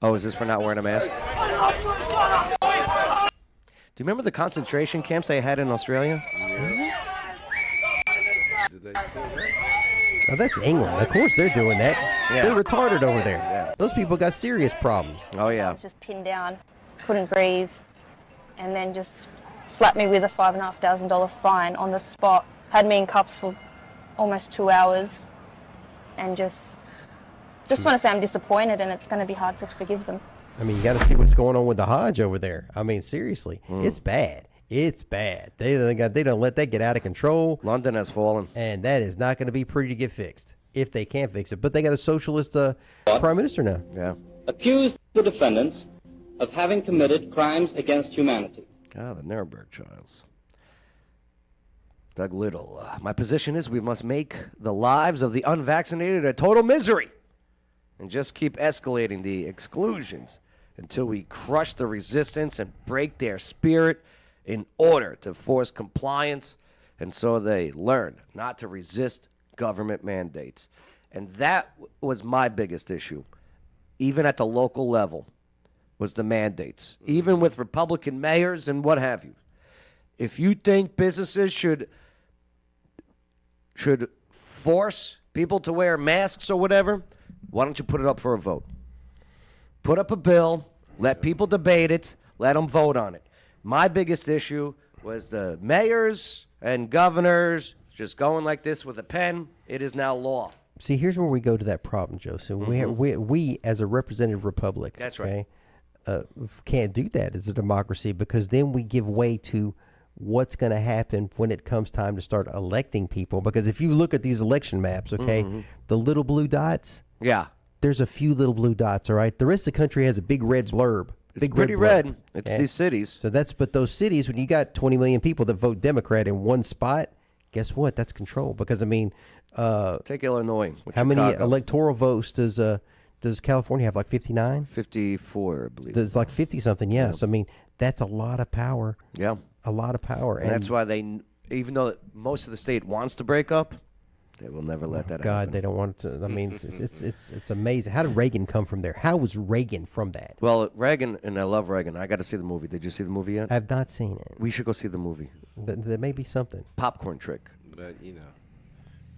[SPEAKER 1] Oh, is this for not wearing a mask? Do you remember the concentration camps they had in Australia?
[SPEAKER 3] Now that's England. Of course they're doing that.
[SPEAKER 1] Yeah.
[SPEAKER 3] They're retarded over there. Those people got serious problems.
[SPEAKER 1] Oh, yeah.
[SPEAKER 22] Just pinned down, couldn't breathe, and then just slapped me with a $5,500 fine on the spot. Had me in cuffs for almost 2 hours, and just want to say I'm disappointed, and it's going to be hard to forgive them.
[SPEAKER 3] I mean, you got to see what's going on with the Hodge over there. I mean, seriously, it's bad. It's bad. They don't let that get out of control.
[SPEAKER 1] London has fallen,
[SPEAKER 3] and that is not going to be pretty to get fixed if they can fix it. But they got a socialist prime minister now.
[SPEAKER 1] Yeah.
[SPEAKER 23] Accused the defendants of having committed crimes against humanity.
[SPEAKER 1] Ah, the Nuremberg trials. Doug Little. My position is we must make the lives of the unvaccinated a total misery and just keep escalating the exclusions until we crush the resistance and break their spirit in order to force compliance, and so they learn not to resist government mandates. And that was my biggest issue, even at the local level, was the mandates, even with Republican mayors and what have you. If you think businesses should force people to wear masks or whatever, why don't you put it up for a vote? Put up a bill, let people debate it, let them vote on it. My biggest issue was the mayors and governors just going like this with a pen. It is now law.
[SPEAKER 3] See, here's where we go to that problem, Joe. So we as a representative republic,
[SPEAKER 1] that's right,
[SPEAKER 3] can't do that as a democracy, because then we give way to what's going to happen when it comes time to start electing people. Because if you look at these election maps, okay, the little blue dots,
[SPEAKER 1] yeah,
[SPEAKER 3] there's a few little blue dots, all right? The rest of the country has a big red blurb.
[SPEAKER 1] It's pretty red. It's these cities.
[SPEAKER 3] So but those cities, when you got 20 million people that vote Democrat in one spot, guess what? That's control. Because, I mean,
[SPEAKER 1] take Illinois.
[SPEAKER 3] How many electoral votes does California have? Like 59?
[SPEAKER 1] 54, I believe.
[SPEAKER 3] There's like 50-something, yeah. So, I mean, that's a lot of power.
[SPEAKER 1] Yeah.
[SPEAKER 3] A lot of power.
[SPEAKER 1] And that's why even though most of the state wants to break up, they will never let that happen.
[SPEAKER 3] God, they don't want to. I mean, it's amazing. How did Reagan come from there? How was Reagan from that?
[SPEAKER 1] Well, Reagan, and I love Reagan. I got to see the movie. Did you see the movie yet?
[SPEAKER 3] I've not seen it.
[SPEAKER 1] We should go see the movie.
[SPEAKER 3] There may be something.
[SPEAKER 1] Popcorn trick.
[SPEAKER 2] But,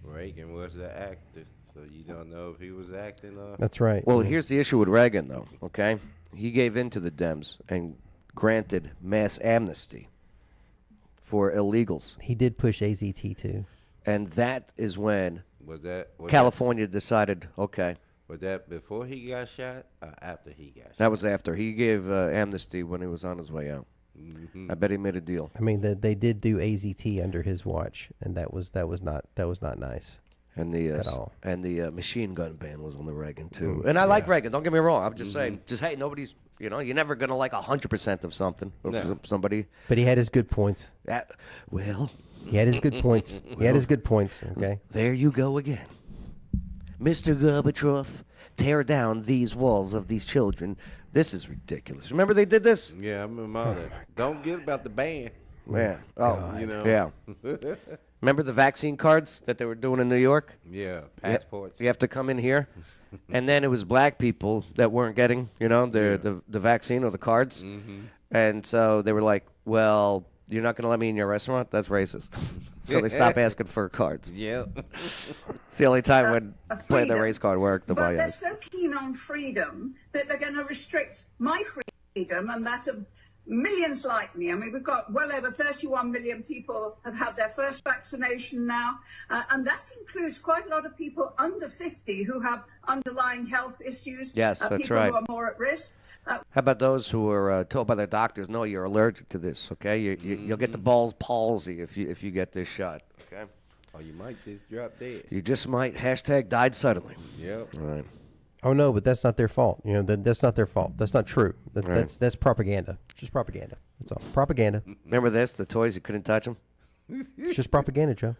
[SPEAKER 2] Reagan was the actor, so you don't know if he was acting or...
[SPEAKER 3] That's right.
[SPEAKER 1] Well, here's the issue with Reagan, though, okay? He gave in to the Dems and granted mass amnesty for illegals.
[SPEAKER 3] He did push AZT, too.
[SPEAKER 1] And that is when
[SPEAKER 2] was
[SPEAKER 1] California decided, okay.
[SPEAKER 2] Was that before he got shot or after he got shot?
[SPEAKER 1] That was after. He gave amnesty when he was on his way out. I bet he made a deal.
[SPEAKER 3] I mean, they did do AZT under his watch, and that was not nice.
[SPEAKER 1] And the
[SPEAKER 3] at all.
[SPEAKER 1] And the machine gun ban was on the Reagan too. And I like Reagan. Don't get me wrong. I'm just saying. Just hey, nobody's. You're never gonna like 100% of something or somebody.
[SPEAKER 3] But he had his good points.
[SPEAKER 1] Well,
[SPEAKER 3] he had his good points. He had his good points. Okay.
[SPEAKER 1] There you go again, Mr. Gorbachev. Tear down these walls of these children. This is ridiculous. Remember they did this?
[SPEAKER 2] Yeah, I remember all that. Don't get about the ban.
[SPEAKER 1] Yeah. Oh,
[SPEAKER 2] Yeah.
[SPEAKER 1] Remember the vaccine cards that they were doing in New York?
[SPEAKER 2] Yeah, passports.
[SPEAKER 1] You have to come in here. And then it was black people that weren't getting, the vaccine or the cards.
[SPEAKER 2] Mm-hmm.
[SPEAKER 1] And so they were like, well, you're not going to let me in your restaurant? That's racist. So they stopped asking for cards.
[SPEAKER 2] Yeah.
[SPEAKER 1] It's the only time when playing the race card worked.
[SPEAKER 4] But they're so keen on freedom that they're going to restrict my freedom and that of millions like me. I mean, we've got well over 31 million people have had their first vaccination now, and that includes quite a lot of people under 50 who have underlying health issues.
[SPEAKER 1] Yes, that's
[SPEAKER 4] people
[SPEAKER 1] right.
[SPEAKER 4] who are more at risk.
[SPEAKER 1] How about those who are told by their doctors, no, you're allergic to this, okay? You'll get the Bell's palsy if you get this shot, okay?
[SPEAKER 2] Or you might just drop dead.
[SPEAKER 1] You just might #died suddenly.
[SPEAKER 2] Yep.
[SPEAKER 1] All right.
[SPEAKER 3] Oh no, but that's not their fault. That's not their fault. That's not true. That's propaganda. It's just propaganda. That's all. Propaganda.
[SPEAKER 1] Remember this? The toys you couldn't touch them.
[SPEAKER 3] It's just propaganda, Joe.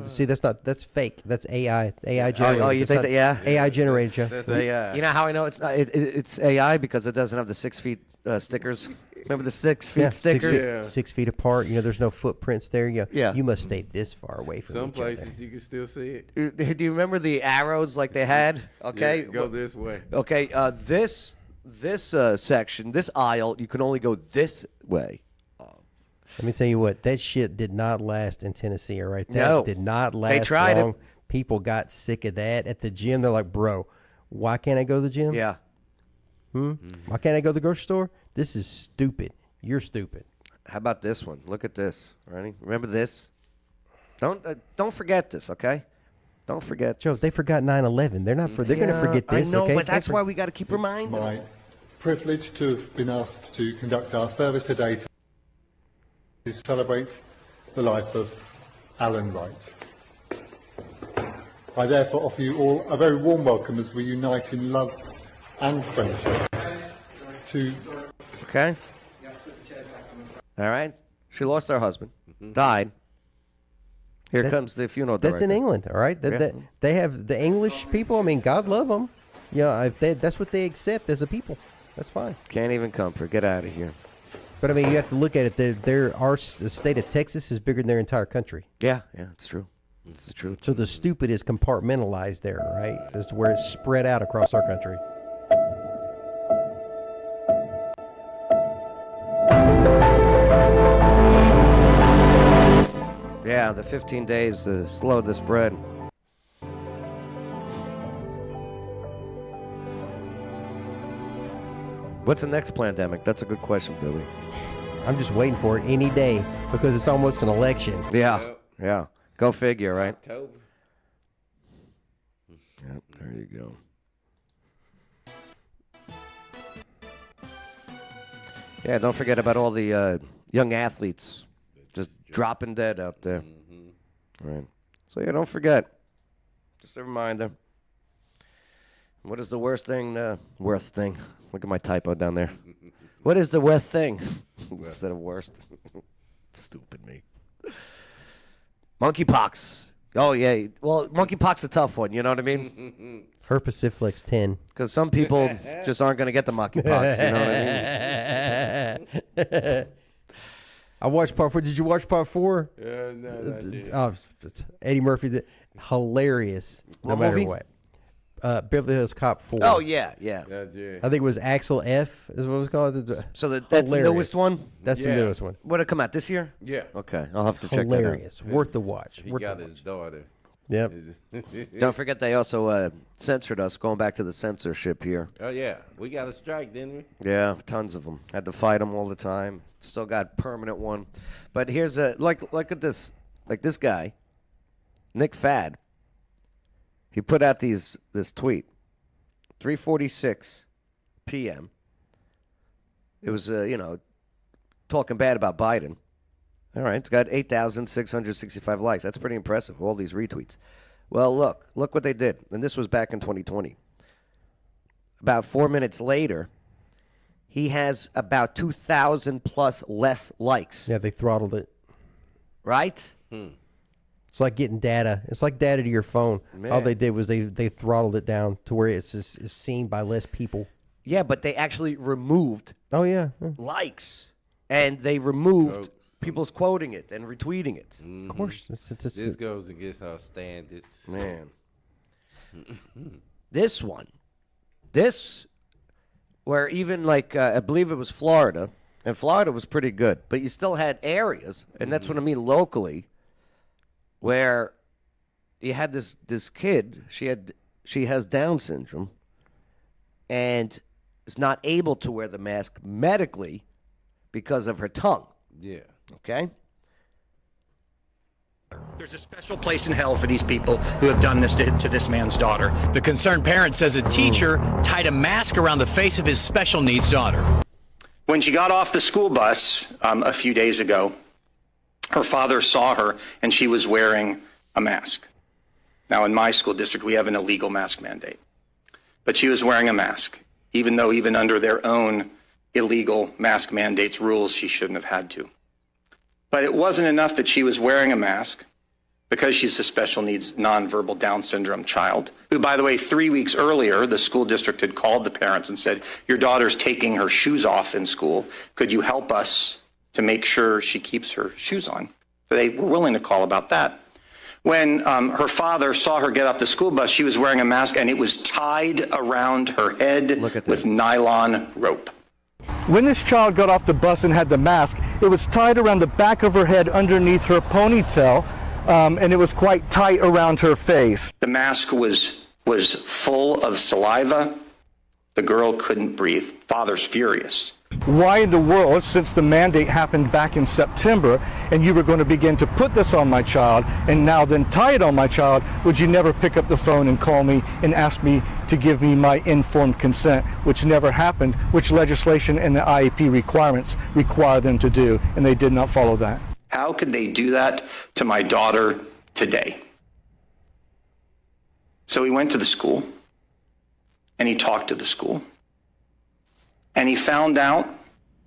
[SPEAKER 3] See, that's fake. That's AI. AI generated.
[SPEAKER 1] Oh, you think that? Yeah.
[SPEAKER 3] AI generated, Joe.
[SPEAKER 2] That's AI.
[SPEAKER 1] You know how I know it's not? It's AI because it doesn't have the 6 feet stickers. Remember the 6 feet stickers?
[SPEAKER 3] 6 feet apart. There's no footprints there.
[SPEAKER 1] Yeah.
[SPEAKER 3] You must stay this far away from
[SPEAKER 2] Some
[SPEAKER 3] each other.
[SPEAKER 2] places you can still see it.
[SPEAKER 1] Do you remember the arrows like they had? Okay.
[SPEAKER 2] Yeah, go this way.
[SPEAKER 1] Okay. This section, this aisle, you can only go this way.
[SPEAKER 3] Let me tell you what, that shit did not last in Tennessee, all right? That
[SPEAKER 1] No.
[SPEAKER 3] did not last
[SPEAKER 1] They tried
[SPEAKER 3] long.
[SPEAKER 1] it.
[SPEAKER 3] People got sick of that at the gym. They're like, bro, why can't I go to the gym?
[SPEAKER 1] Yeah.
[SPEAKER 3] Why can't I go to the grocery store? This is stupid. You're stupid.
[SPEAKER 1] How about this one? Look at this. Ready? Remember this? Don't forget this, okay? Don't forget.
[SPEAKER 3] Joe, they forgot 9/11. They're not. They're going to forget this.
[SPEAKER 1] I know,
[SPEAKER 3] okay?
[SPEAKER 1] but that's why we got to keep reminding them.
[SPEAKER 6] My privilege to have been asked to conduct our service today to celebrate the life of Alan Wright. I therefore offer you all a very warm welcome as we unite in love and friendship to...
[SPEAKER 1] Okay. All right. She lost her husband. Died. Here comes the funeral director.
[SPEAKER 3] That's in England, all right? They have the English people. I mean, God love them. That's what they accept as a people. That's fine.
[SPEAKER 1] Can't even comfort. Get out of here.
[SPEAKER 3] But I mean, you have to look at it. Our state of Texas is bigger than their entire country.
[SPEAKER 1] Yeah, it's true. It's the truth.
[SPEAKER 3] So the stupid is compartmentalized there, right? As to where it's spread out across our country.
[SPEAKER 1] Yeah, the 15 days slowed the spread. What's the next pandemic? That's a good question, Billy.
[SPEAKER 3] I'm just waiting for it any day because it's almost an election.
[SPEAKER 1] Yeah. Go figure, right?
[SPEAKER 2] October.
[SPEAKER 1] Yep, there you go. Yeah, don't forget about all the young athletes just dropping dead out there. Right. So, yeah, don't forget. Just a reminder. What is the worst thing? Worst thing. Look at my typo down there. What is the worst thing? Instead of worst. Stupid me. Monkeypox. Oh, yeah. Well, monkeypox is a tough one. You know what I mean?
[SPEAKER 3] Herpes syphilis 10.
[SPEAKER 1] Because some people just aren't going to get the monkeypox. You know what I mean?
[SPEAKER 3] I watched part 4. Did you watch part 4?
[SPEAKER 2] No, not yet.
[SPEAKER 3] Oh, Eddie Murphy did hilarious. No
[SPEAKER 1] What
[SPEAKER 3] matter
[SPEAKER 1] movie?
[SPEAKER 3] what. Beverly Hills Cop 4.
[SPEAKER 1] Oh, yeah, yeah.
[SPEAKER 3] I think it was Axel F. Is what it was called.
[SPEAKER 1] So that's the
[SPEAKER 3] Hilarious.
[SPEAKER 1] newest one?
[SPEAKER 3] That's the newest one.
[SPEAKER 1] Would it come out this year?
[SPEAKER 2] Yeah.
[SPEAKER 1] Okay, I'll have to check
[SPEAKER 3] Hilarious.
[SPEAKER 1] that out.
[SPEAKER 3] Worth the watch.
[SPEAKER 2] He
[SPEAKER 3] Worth
[SPEAKER 2] got
[SPEAKER 3] the
[SPEAKER 2] his
[SPEAKER 3] watch.
[SPEAKER 2] daughter.
[SPEAKER 3] Yep.
[SPEAKER 1] Don't forget they also censored us, going back to the censorship here.
[SPEAKER 2] Oh, yeah. We got a strike, didn't we?
[SPEAKER 1] Yeah, tons of them. Had to fight them all the time. Still got permanent one. But here's a look at this. Like this guy, Nick Fad. He put out this tweet. 3:46 p.m. It was talking bad about Biden. All right, it's got 8,665 likes. That's pretty impressive. All these retweets. Well, look what they did. And this was back in 2020. About 4 minutes later, he has about 2,000 plus less likes.
[SPEAKER 3] Yeah, they throttled it.
[SPEAKER 1] Right?
[SPEAKER 3] It's like getting data. It's like data to your phone.
[SPEAKER 1] Man.
[SPEAKER 3] All they did was they throttled it down to where it's seen by less people.
[SPEAKER 1] Yeah, but they actually removed likes. And they removed people's quoting it and retweeting it.
[SPEAKER 3] Of course.
[SPEAKER 2] This goes against our standards.
[SPEAKER 1] Man. This one. Where even like, I believe it was Florida, and Florida was pretty good, but you still had areas, and that's what I mean locally, where you had this kid, she has Down syndrome, and is not able to wear the mask medically because of her tongue.
[SPEAKER 2] Yeah.
[SPEAKER 1] Okay?
[SPEAKER 7] There's a special place in hell for these people who have done this to this man's daughter.
[SPEAKER 8] The concerned parent says a teacher tied a mask around the face of his special needs daughter.
[SPEAKER 7] When she got off the school bus a few days ago, her father saw her and she was wearing a mask. Now, in my school district, we have an illegal mask mandate. But she was wearing a mask, even though even under their own illegal mask mandates rules, she shouldn't have had to. But it wasn't enough that she was wearing a mask because she's a special needs nonverbal Down syndrome child, who, by the way, 3 weeks earlier, the school district had called the parents and said, your daughter's taking her shoes off in school. Could you help us to make sure she keeps her shoes on? So they were willing to call about that. When her father saw her get off the school bus, she was wearing a mask and it was tied around her head with nylon rope.
[SPEAKER 9] When this child got off the bus and had the mask, it was tied around the back of her head underneath her ponytail, and it was quite tight around her face.
[SPEAKER 7] The mask was full of saliva. The girl couldn't breathe. Father's furious.
[SPEAKER 9] Why in the world, since the mandate happened back in September, and you were going to begin to put this on my child, and now then tie it on my child, would you never pick up the phone and call me and ask me to give me my informed consent, which never happened, which legislation and the IEP requirements require them to do, and they did not follow that.
[SPEAKER 7] How could they do that to my daughter today? So he went to the school, and he talked to the school. And he found out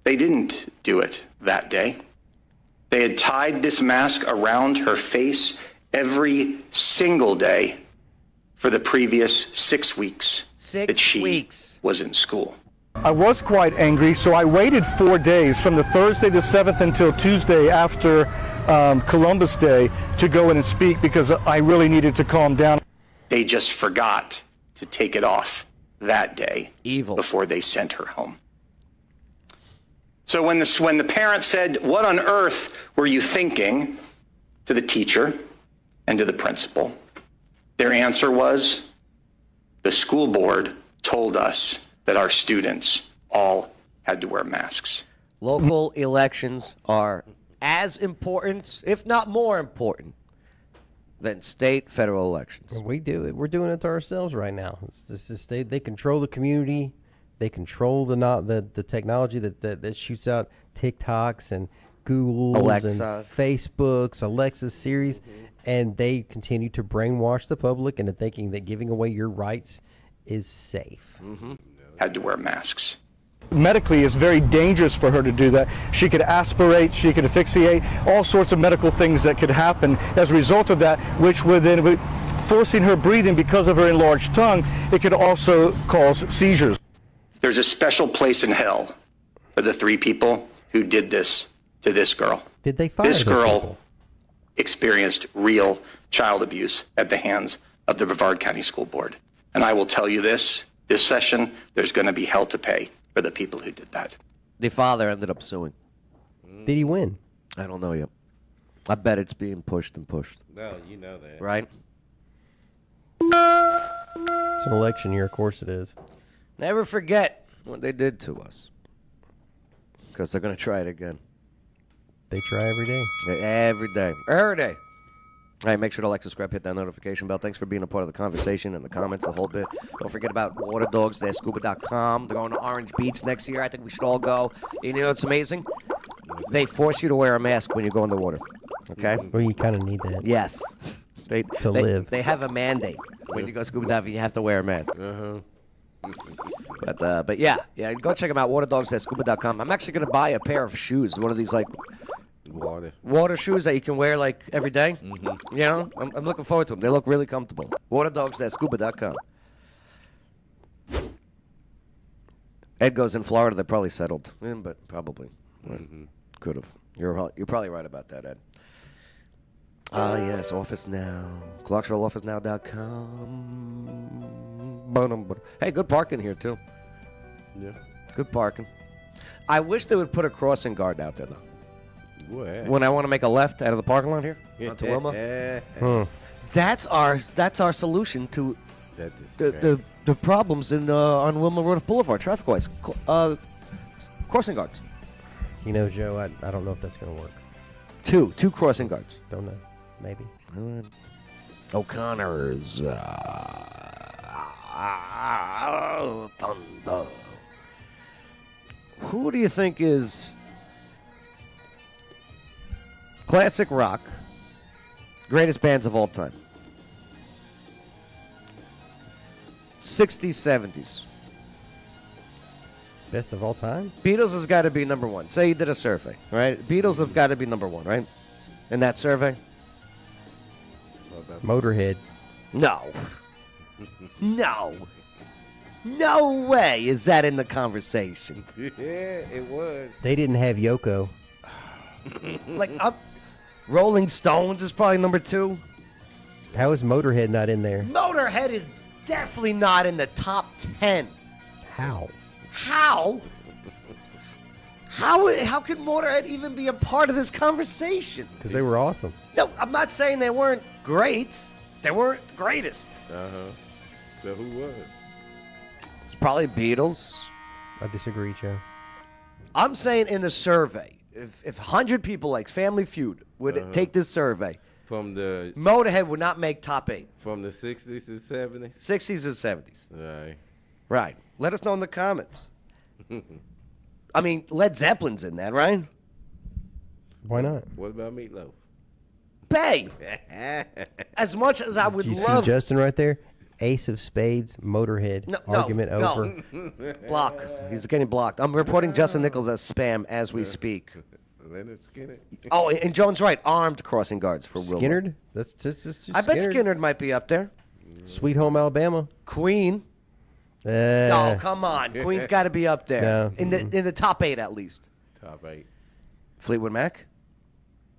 [SPEAKER 7] they didn't do it that day. They had tied this mask around her face every single day for the previous 6 weeks that she was in school.
[SPEAKER 9] I was quite angry, so I waited 4 days from the Thursday the 7th until Tuesday after Columbus Day to go in and speak because I really needed to calm down.
[SPEAKER 7] They just forgot to take it off that day before they sent her home. So when the parent said, what on earth were you thinking, to the teacher and to the principal, their answer was, the school board told us that our students all had to wear masks.
[SPEAKER 1] Local elections are as important, if not more important, than state, federal elections.
[SPEAKER 3] We do it. We're doing it to ourselves right now. They control the community. They control the technology that shoots out TikToks and Googles
[SPEAKER 1] Alexa.
[SPEAKER 3] and Facebooks, Alexa Series, and they continue to brainwash the public into thinking that giving away your rights is safe.
[SPEAKER 7] Had to wear masks.
[SPEAKER 9] medically it's very dangerous for her to do that. She could aspirate, she could asphyxiate, all sorts of medical things that could happen as a result of that, which would then, forcing her breathing because of her enlarged tongue, it could also cause seizures.
[SPEAKER 7] There's a special place in hell for the 3 people who did this to this girl.
[SPEAKER 3] Did they fire
[SPEAKER 7] This
[SPEAKER 3] those
[SPEAKER 7] girl
[SPEAKER 3] people?
[SPEAKER 7] experienced real child abuse at the hands of the Brevard County School Board. And I will tell you this session, there's going to be hell to pay for the people who did that.
[SPEAKER 1] The father ended up suing.
[SPEAKER 3] Did he win?
[SPEAKER 1] I don't know yet. I bet it's being pushed and pushed.
[SPEAKER 2] No, you know that.
[SPEAKER 1] Right?
[SPEAKER 3] It's an election year, of course it is.
[SPEAKER 1] Never forget what they did to us. Because they're going to try it again.
[SPEAKER 3] They try every day.
[SPEAKER 1] Every day. Every day. All right, make sure to like, subscribe, hit that notification bell. Thanks for being a part of the conversation and the comments, the whole bit. Don't forget about waterdogs.scuba.com. They're going to Orange Beach next year. I think we should all go. You know what's amazing? They force you to wear a mask when you go in the water. Okay?
[SPEAKER 3] Well, you kind of need that.
[SPEAKER 1] Yes.
[SPEAKER 3] To live.
[SPEAKER 1] They have a mandate. When you go scuba diving, you have to wear a mask. But yeah, go check them out, waterdogs.scuba.com. I'm actually going to buy a pair of shoes, one of these, like, water shoes that you can wear, like, every day. You know, I'm looking forward to them. They look really comfortable. Waterdogs.scuba.com. Ed goes in Florida. They probably settled. But probably. Could have. You're probably right about that, Ed. Yes, Office Now. ClarksvilleOfficeNow.com. Hey, good parking here, too.
[SPEAKER 2] Yeah.
[SPEAKER 1] Good parking. I wish they would put a crossing guard out there, though.
[SPEAKER 2] What?
[SPEAKER 1] When I want to make a left out of the parking lot here, onto Wilma. That's our solution to the problems on Wilma Road Boulevard, traffic-wise. Crossing guards.
[SPEAKER 3] You know, Joe, I don't know if that's going to work.
[SPEAKER 1] Two crossing guards.
[SPEAKER 3] Don't know. Maybe.
[SPEAKER 1] O'Connor's Thunder. Who do you think is classic rock, greatest bands of all time? 60s, 70s.
[SPEAKER 3] Best of all time?
[SPEAKER 1] Beatles has got to be number one. Say you did a survey, right? Beatles have got to be number one, right? In that survey?
[SPEAKER 3] Motorhead.
[SPEAKER 1] No. No. No way is that in the conversation.
[SPEAKER 2] Yeah, it was.
[SPEAKER 3] They didn't have Yoko.
[SPEAKER 1] Rolling Stones is probably number 2.
[SPEAKER 3] How is Motorhead not in there?
[SPEAKER 1] Motorhead is definitely not in the top 10.
[SPEAKER 3] How?
[SPEAKER 1] How could Motorhead even be a part of this conversation?
[SPEAKER 3] Because they were awesome.
[SPEAKER 1] No, I'm not saying they weren't great. They weren't the greatest.
[SPEAKER 2] So who was?
[SPEAKER 1] It's probably Beatles.
[SPEAKER 3] I disagree, Joe. I'm
[SPEAKER 1] saying in the survey, if 100 people like Family Feud would take this survey,
[SPEAKER 2] from the
[SPEAKER 1] Motorhead would not make top 8.
[SPEAKER 2] From the 60s and 70s?
[SPEAKER 1] 60s and 70s.
[SPEAKER 2] Right.
[SPEAKER 1] Right. Let us know in the comments. I mean, Led Zeppelin's in that, right?
[SPEAKER 3] Why not?
[SPEAKER 2] What about Meatloaf?
[SPEAKER 1] Bay. As much as I would
[SPEAKER 3] Did you
[SPEAKER 1] love.
[SPEAKER 3] see Justin right there? Ace of Spades, Motorhead, argument over.
[SPEAKER 1] Block. He's getting blocked. I'm reporting Justin Nichols as spam as we speak.
[SPEAKER 2] Leonard Skinner.
[SPEAKER 1] Oh, and Jones right. Armed crossing guards for Wilma.
[SPEAKER 3] Skinnerd? That's just
[SPEAKER 1] I bet Skinnerd might be up there.
[SPEAKER 3] Sweet Home Alabama.
[SPEAKER 1] Queen. Oh, come on. Queen's got to be up there.
[SPEAKER 3] No.
[SPEAKER 1] In the top 8 at least.
[SPEAKER 2] Top 8.
[SPEAKER 1] Fleetwood Mac?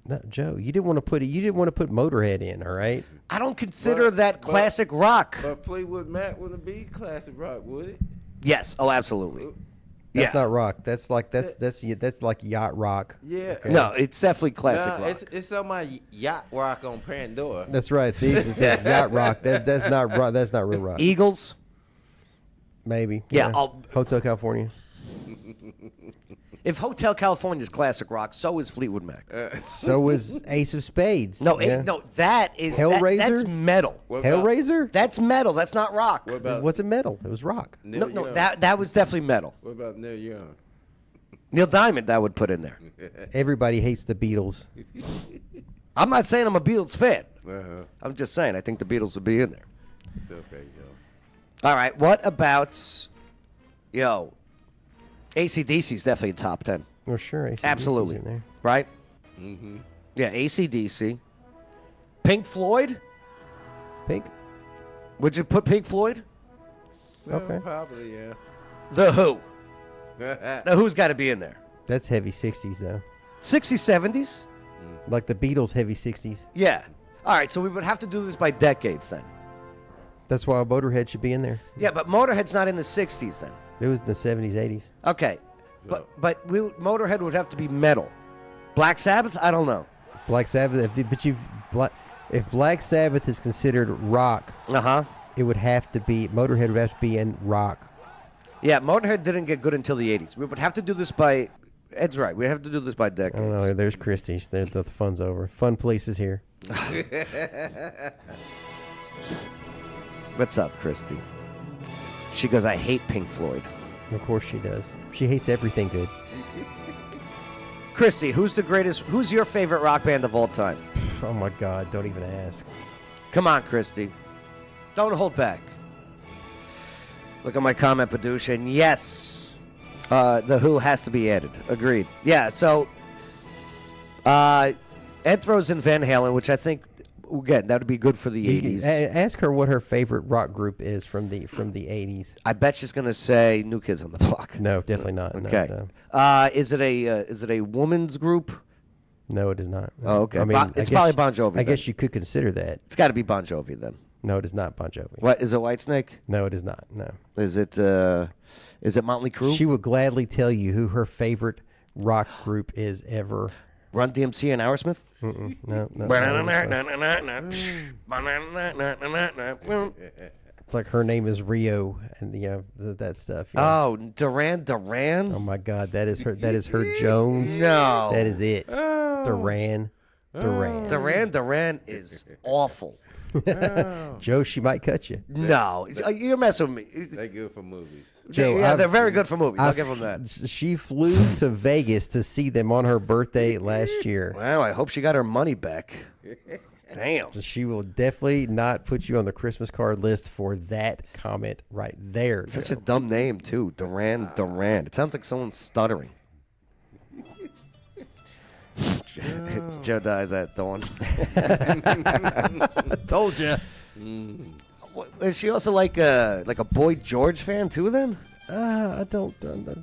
[SPEAKER 3] No, Joe, you didn't want to put Motorhead in, all right?
[SPEAKER 1] I don't consider that classic rock.
[SPEAKER 2] But Fleetwood Mac wouldn't be classic rock, would it?
[SPEAKER 1] Yes. Oh, absolutely.
[SPEAKER 3] That's not rock. That's like yacht rock.
[SPEAKER 2] Yeah.
[SPEAKER 3] Okay?
[SPEAKER 1] No, it's definitely classic rock.
[SPEAKER 2] It's on my yacht rock on Pandora.
[SPEAKER 3] That's right. See, it says yacht rock. That's not rock. That's not real rock.
[SPEAKER 1] Eagles.
[SPEAKER 3] Maybe.
[SPEAKER 1] Yeah.
[SPEAKER 3] Hotel California.
[SPEAKER 1] If Hotel California is classic rock, so is Fleetwood Mac.
[SPEAKER 3] So is Ace of Spades.
[SPEAKER 1] No, that is
[SPEAKER 3] Hellraiser.
[SPEAKER 1] That's metal.
[SPEAKER 3] Hellraiser.
[SPEAKER 1] That's metal. That's not rock.
[SPEAKER 3] What's a metal? It was rock.
[SPEAKER 1] No, that was definitely metal.
[SPEAKER 2] What about Neil Young?
[SPEAKER 1] Neil Diamond, I would put in there.
[SPEAKER 3] Everybody hates the Beatles.
[SPEAKER 1] I'm not saying I'm a Beatles fan. I'm just saying I think the Beatles would be in there.
[SPEAKER 2] It's okay, Joe.
[SPEAKER 1] All right. What about, AC/DC's definitely top 10.
[SPEAKER 3] Well, sure. AC/DC's
[SPEAKER 1] Absolutely.
[SPEAKER 3] in there.
[SPEAKER 1] Right?
[SPEAKER 2] Mm-hmm.
[SPEAKER 1] Yeah, AC/DC. Pink Floyd?
[SPEAKER 3] Pink?
[SPEAKER 1] Would you put Pink Floyd?
[SPEAKER 3] Okay.
[SPEAKER 2] Probably, yeah.
[SPEAKER 1] The Who. The Who's got to be in there.
[SPEAKER 3] That's heavy 60s, though.
[SPEAKER 1] 60s, 70s?
[SPEAKER 3] Like the Beatles' heavy 60s.
[SPEAKER 1] Yeah. All right, so we would have to do this by decades then.
[SPEAKER 3] That's why Motorhead should be in there.
[SPEAKER 1] Yeah, but Motorhead's not in the 60s then.
[SPEAKER 3] It was in the 70s, 80s.
[SPEAKER 1] Okay. But Motorhead would have to be metal. Black Sabbath? I don't know.
[SPEAKER 3] Black Sabbath, if Black Sabbath is considered rock, it would have to be, Motorhead would have to be in rock.
[SPEAKER 1] Yeah, Motorhead didn't get good until the 80s. We would have to do this by, Ed's right, we have to do this by decades.
[SPEAKER 3] I don't know, there's Christy. The fun's over. Fun Police is here.
[SPEAKER 1] What's up, Christy? She goes, I hate Pink Floyd.
[SPEAKER 3] Of course she does. She hates everything good.
[SPEAKER 1] Christy, who's your favorite rock band of all time?
[SPEAKER 3] Oh my God, don't even ask.
[SPEAKER 1] Come on, Christy. Don't hold back. Look at my comment, Padusha, and yes, The Who has to be added. Agreed. Yeah, so Ed throws in Van Halen, which I think, again, that would be good for the 80s.
[SPEAKER 3] Ask her what her favorite rock group is from the 80s.
[SPEAKER 1] I bet she's going to say New Kids on the Block.
[SPEAKER 3] No, definitely not.
[SPEAKER 1] Okay.
[SPEAKER 3] No.
[SPEAKER 1] Is it a woman's group?
[SPEAKER 3] No, it is not.
[SPEAKER 1] Oh, okay.
[SPEAKER 3] I mean,
[SPEAKER 1] it's probably Bon Jovi.
[SPEAKER 3] I guess you could consider that.
[SPEAKER 1] It's got to be Bon Jovi then.
[SPEAKER 3] No, it is not Bon Jovi.
[SPEAKER 1] What is it? Whitesnake?
[SPEAKER 3] No, it is not. No.
[SPEAKER 1] Is it Motley Crue?
[SPEAKER 3] She would gladly tell you who her favorite rock group is ever.
[SPEAKER 1] Run DMC and Aerosmith?
[SPEAKER 3] No. It's like her name is Rio, and that stuff.
[SPEAKER 1] Oh, Duran Duran.
[SPEAKER 3] Oh my God, that is her. That is her Jones.
[SPEAKER 1] No,
[SPEAKER 3] that is it. Duran
[SPEAKER 1] Duran is awful.
[SPEAKER 3] Joe, she might cut you.
[SPEAKER 1] No, you're messing with me.
[SPEAKER 2] They're good for movies.
[SPEAKER 3] Joe,
[SPEAKER 1] yeah, they're very good for movies. I'll give them that.
[SPEAKER 3] She flew to Vegas to see them on her birthday last year.
[SPEAKER 1] Well, I hope she got her money back. Damn.
[SPEAKER 3] She will definitely not put you on the Christmas card list for that comment right there.
[SPEAKER 1] Such a dumb name, too. Duran Duran. It sounds like someone's stuttering. Joe dies at dawn.
[SPEAKER 3] Told you.
[SPEAKER 1] Is she also like a Boy George fan too? Then
[SPEAKER 3] I don't.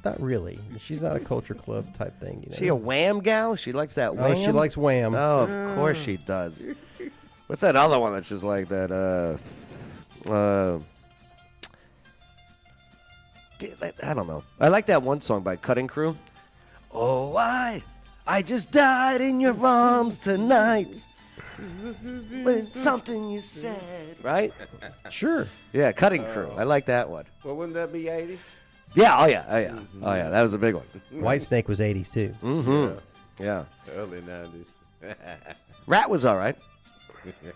[SPEAKER 3] Not really. She's not a culture club type thing.
[SPEAKER 1] She a Wham gal? She likes that Wham.
[SPEAKER 3] Oh, she likes Wham.
[SPEAKER 1] Oh, of course she does. What's that other one that's just like that? I don't know. I like that one song by Cutting Crew. Oh, I just died in your arms tonight. With something you said, right?
[SPEAKER 3] Sure.
[SPEAKER 1] Yeah, Cutting Crew. I like that one.
[SPEAKER 2] Well, wouldn't that be 80s?
[SPEAKER 1] Yeah, oh yeah. Oh yeah, that was a big one.
[SPEAKER 3] Whitesnake was 80s too.
[SPEAKER 1] Mm-hmm. Yeah.
[SPEAKER 2] Early 90s.
[SPEAKER 1] Rat was all right.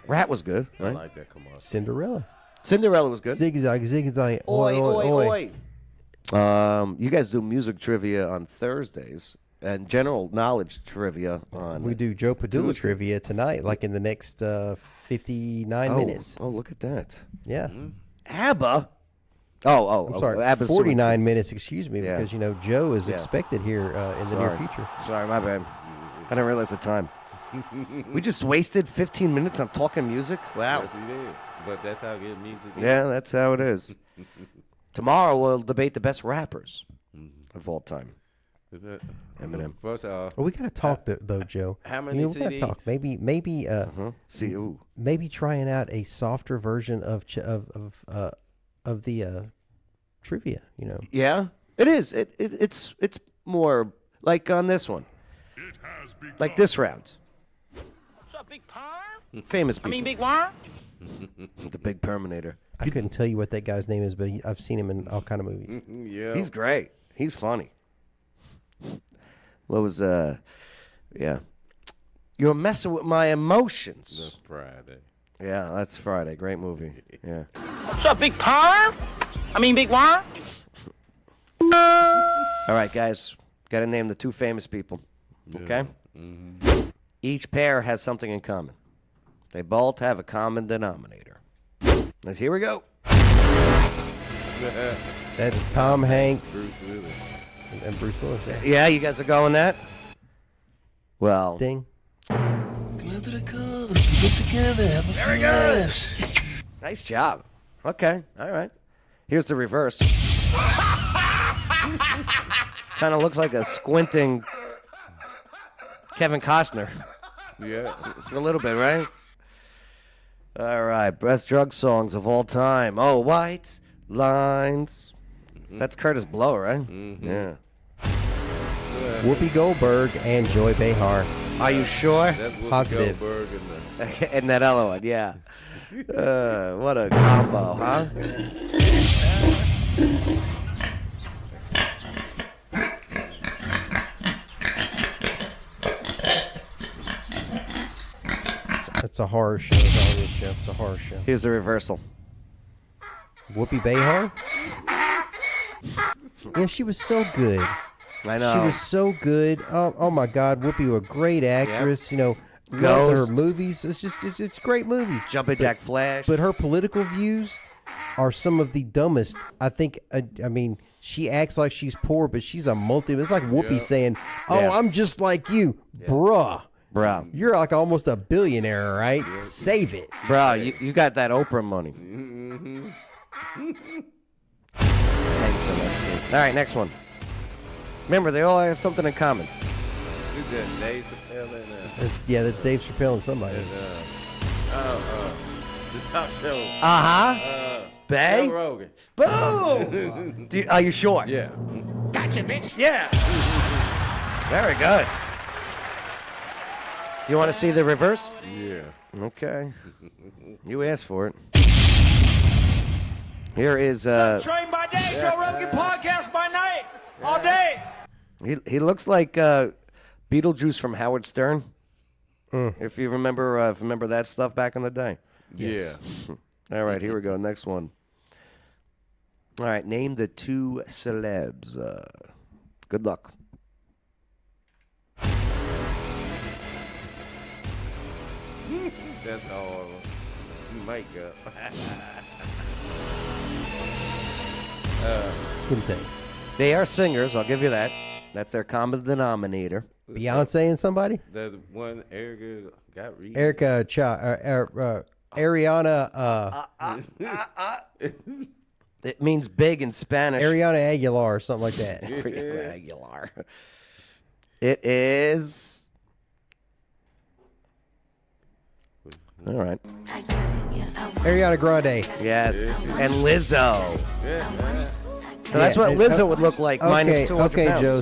[SPEAKER 1] Rat was good. Right?
[SPEAKER 2] I like that commercial.
[SPEAKER 1] Cinderella was good.
[SPEAKER 3] Zigzag, zigzag.
[SPEAKER 1] Oi, oi, oi. You guys do music trivia on Thursdays and general knowledge trivia on.
[SPEAKER 3] We do Joe Padula trivia tonight, like in the next 59 minutes.
[SPEAKER 1] Oh, look at that.
[SPEAKER 3] Yeah.
[SPEAKER 1] ABBA. I'm
[SPEAKER 3] sorry.
[SPEAKER 1] ABBA's
[SPEAKER 3] 49 minutes, excuse me,
[SPEAKER 1] Yeah.
[SPEAKER 3] because, Joe is expected here in the near future.
[SPEAKER 1] Sorry, my bad. I didn't realize the time. We just wasted 15 minutes on talking music? Wow.
[SPEAKER 2] Yes, we did. But that's how good music is.
[SPEAKER 1] Yeah, that's how it is. Tomorrow we'll debate the best rappers of all time. Eminem.
[SPEAKER 2] First off,
[SPEAKER 3] we gotta talk though, Joe.
[SPEAKER 2] How many
[SPEAKER 3] we gotta
[SPEAKER 2] CDs?
[SPEAKER 3] talk. Maybe trying out a softer version of the trivia.
[SPEAKER 1] Yeah, it is. It's more like on this one, like this round.
[SPEAKER 5] What's up, Big Perm?
[SPEAKER 1] Famous people.
[SPEAKER 5] Big Worm?
[SPEAKER 1] The Big Perminator.
[SPEAKER 3] I couldn't tell you what that guy's name is, but I've seen him in all kind of movies.
[SPEAKER 2] Yeah,
[SPEAKER 1] he's great. He's funny. What was yeah? You're messing with my emotions.
[SPEAKER 2] That's Friday.
[SPEAKER 1] Yeah, that's Friday. Great movie. Yeah.
[SPEAKER 5] What's up, Big Perm? Big Worm?
[SPEAKER 1] All right, guys. Got to name the two famous people. Okay.
[SPEAKER 2] Mm-hmm.
[SPEAKER 1] Each pair has something in common. They both have a common denominator. Here we go.
[SPEAKER 3] That's Tom Hanks and Bruce Willis.
[SPEAKER 1] Yeah, you guys are going that? Well.
[SPEAKER 3] Ding.
[SPEAKER 10] Come out to the club. Let's get together. Have a
[SPEAKER 1] Very
[SPEAKER 10] few
[SPEAKER 1] good.
[SPEAKER 10] laughs.
[SPEAKER 1] Nice job. Okay, all right. Here's the reverse. Kind of looks like a squinting Kevin Costner.
[SPEAKER 2] Yeah.
[SPEAKER 1] A little bit, right? All right, best drug songs of all time. Oh, White Lines. That's Curtis Blow, right?
[SPEAKER 2] Mm-hmm.
[SPEAKER 1] Yeah.
[SPEAKER 3] Whoopi Goldberg and Joy Behar.
[SPEAKER 1] Are you sure?
[SPEAKER 2] That's Whoopi
[SPEAKER 3] Positive.
[SPEAKER 2] Goldberg
[SPEAKER 1] And that other one, yeah. What a combo, huh?
[SPEAKER 3] It's a horror show. It's on this show. It's a horror show.
[SPEAKER 1] Here's the reversal.
[SPEAKER 3] Whoopi Behar? Yeah, she was so good.
[SPEAKER 1] I know.
[SPEAKER 3] She was so good. Oh my God, Whoopi was a great actress. You know, loved
[SPEAKER 1] Ghost.
[SPEAKER 3] her movies. It's great movies.
[SPEAKER 1] Jumpin' Jack Flash.
[SPEAKER 3] But her political views are some of the dumbest. I think. I mean, she acts like she's poor, but she's a multi. It's like Whoopi saying, "Oh,
[SPEAKER 1] Yeah.
[SPEAKER 3] I'm just like you, bruh."
[SPEAKER 1] Bro.
[SPEAKER 3] You're like almost a billionaire, right? Save it.
[SPEAKER 1] Bro, you got that Oprah money.
[SPEAKER 2] Mm-hmm.
[SPEAKER 1] Thanks so much, dude. All right, next one. Remember, they all have something in common.
[SPEAKER 2] Who's that? Dave Chappelle and
[SPEAKER 3] Yeah, that Dave Chappelle and somebody.
[SPEAKER 2] the talk show.
[SPEAKER 1] Uh-huh. Bay?
[SPEAKER 2] Joe Rogan.
[SPEAKER 1] Boom! Are you sure?
[SPEAKER 2] Yeah.
[SPEAKER 1] Gotcha, bitch. Yeah. Very good. Do you want to see the reverse?
[SPEAKER 2] Yeah.
[SPEAKER 1] Okay. You asked for it. Here is
[SPEAKER 10] Train by day, Joe Rogan podcast by night, all day.
[SPEAKER 1] he looks like Beetlejuice from Howard Stern. If you remember that stuff back in the day.
[SPEAKER 2] Yeah.
[SPEAKER 1] All right, here we go. Next one. All right, name the two celebs. Good luck.
[SPEAKER 2] That's all makeup.
[SPEAKER 3] Couldn't tell you.
[SPEAKER 1] They are singers. I'll give you that. That's their common denominator.
[SPEAKER 3] Beyonce and somebody?
[SPEAKER 2] The one Erica got read.
[SPEAKER 3] Ariana.
[SPEAKER 1] It means big in Spanish.
[SPEAKER 3] Ariana Aguilar or something like that.
[SPEAKER 1] Ariana Aguilar. It is. All right.
[SPEAKER 3] Ariana Grande.
[SPEAKER 1] Yes. And Lizzo. So that's what Lizzo would look like, minus 200
[SPEAKER 3] Okay,
[SPEAKER 1] pounds.
[SPEAKER 3] Joe.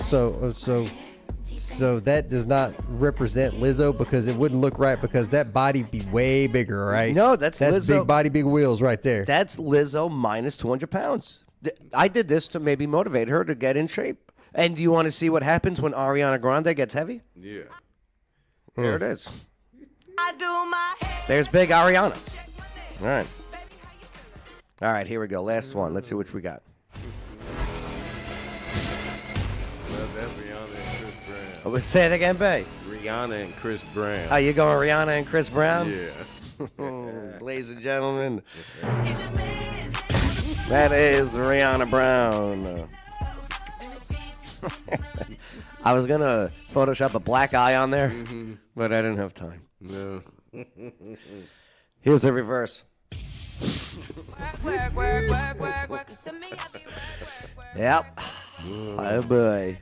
[SPEAKER 3] So that does not represent Lizzo because it wouldn't look right because that body be way bigger, right?
[SPEAKER 1] No, that's Lizzo.
[SPEAKER 3] big body, big wheels right there.
[SPEAKER 1] That's Lizzo minus 200 pounds. I did this to maybe motivate her to get in shape. And do you want to see what happens when Ariana Grande gets heavy?
[SPEAKER 2] Yeah.
[SPEAKER 1] There it is. There's big Ariana. All right. All right, here we go. Last one. Let's see what we got.
[SPEAKER 2] Well, that's Rihanna and Chris Brown.
[SPEAKER 1] Oh, say it again, Bay.
[SPEAKER 2] Rihanna and Chris Brown.
[SPEAKER 1] Are you going Rihanna and Chris Brown?
[SPEAKER 2] Yeah.
[SPEAKER 1] Ladies and gentlemen, that is Rihanna Brown. I was going to Photoshop a black eye on there, but I didn't have time.
[SPEAKER 2] No.
[SPEAKER 1] Here's the reverse. Yep. Oh, boy.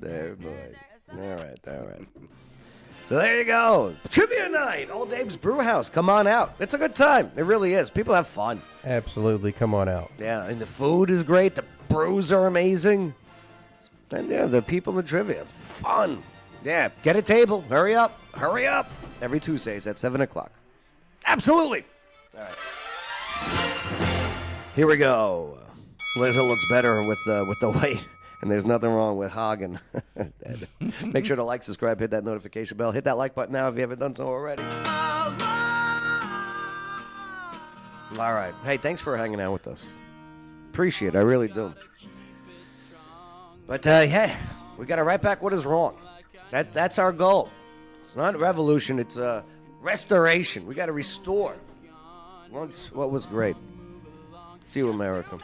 [SPEAKER 1] There, boy. All right. So there you go. Trivia night. Old Dave's Brew House. Come on out. It's a good time. It really is. People have fun.
[SPEAKER 3] Absolutely. Come on out.
[SPEAKER 1] Yeah, and the food is great. The brews are amazing. And yeah, the people in the trivia. Fun. Yeah, get a table. Hurry up. Every Tuesdays at 7 o'clock. Absolutely. All right. Here we go. Lizzo looks better with the weight, and there's nothing wrong with Hagen. Make sure to like, subscribe, hit that notification bell. Hit that like button now if you haven't done so already. All right. Hey, thanks for hanging out with us. Appreciate it. I really do. But, yeah, we got to write back what is wrong. That's our goal. It's not revolution. It's restoration. We got to restore once what was great. See you, America.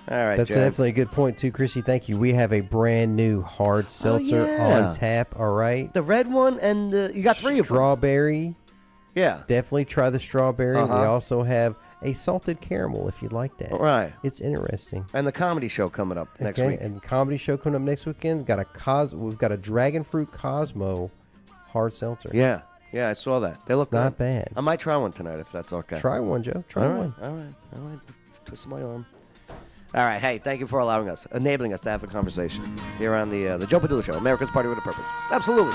[SPEAKER 1] All right,
[SPEAKER 3] That's
[SPEAKER 1] Jen.
[SPEAKER 3] definitely a good point, too, Chrissy. Thank you. We have a brand new hard seltzer
[SPEAKER 1] yeah.
[SPEAKER 3] on tap, all right?
[SPEAKER 1] The red one, and you got 3 of them.
[SPEAKER 3] Strawberry.
[SPEAKER 1] Yeah.
[SPEAKER 3] Definitely try the strawberry.
[SPEAKER 1] Uh-huh.
[SPEAKER 3] We also have a salted caramel if you'd like that.
[SPEAKER 1] Right.
[SPEAKER 3] It's interesting.
[SPEAKER 1] And the comedy show coming up next week.
[SPEAKER 3] And the comedy show coming up next weekend. We've got a Dragon Fruit Cosmo hard seltzer.
[SPEAKER 1] Yeah. Yeah, I saw that. They look
[SPEAKER 3] not
[SPEAKER 1] good.
[SPEAKER 3] bad.
[SPEAKER 1] I might try one tonight if that's okay.
[SPEAKER 3] Try one, Joe. Try one.
[SPEAKER 1] All right. Twist my arm. All right. Hey, thank you for enabling us to have a conversation here on the Joe Padula Show, America's Party with a Purpose. Absolutely.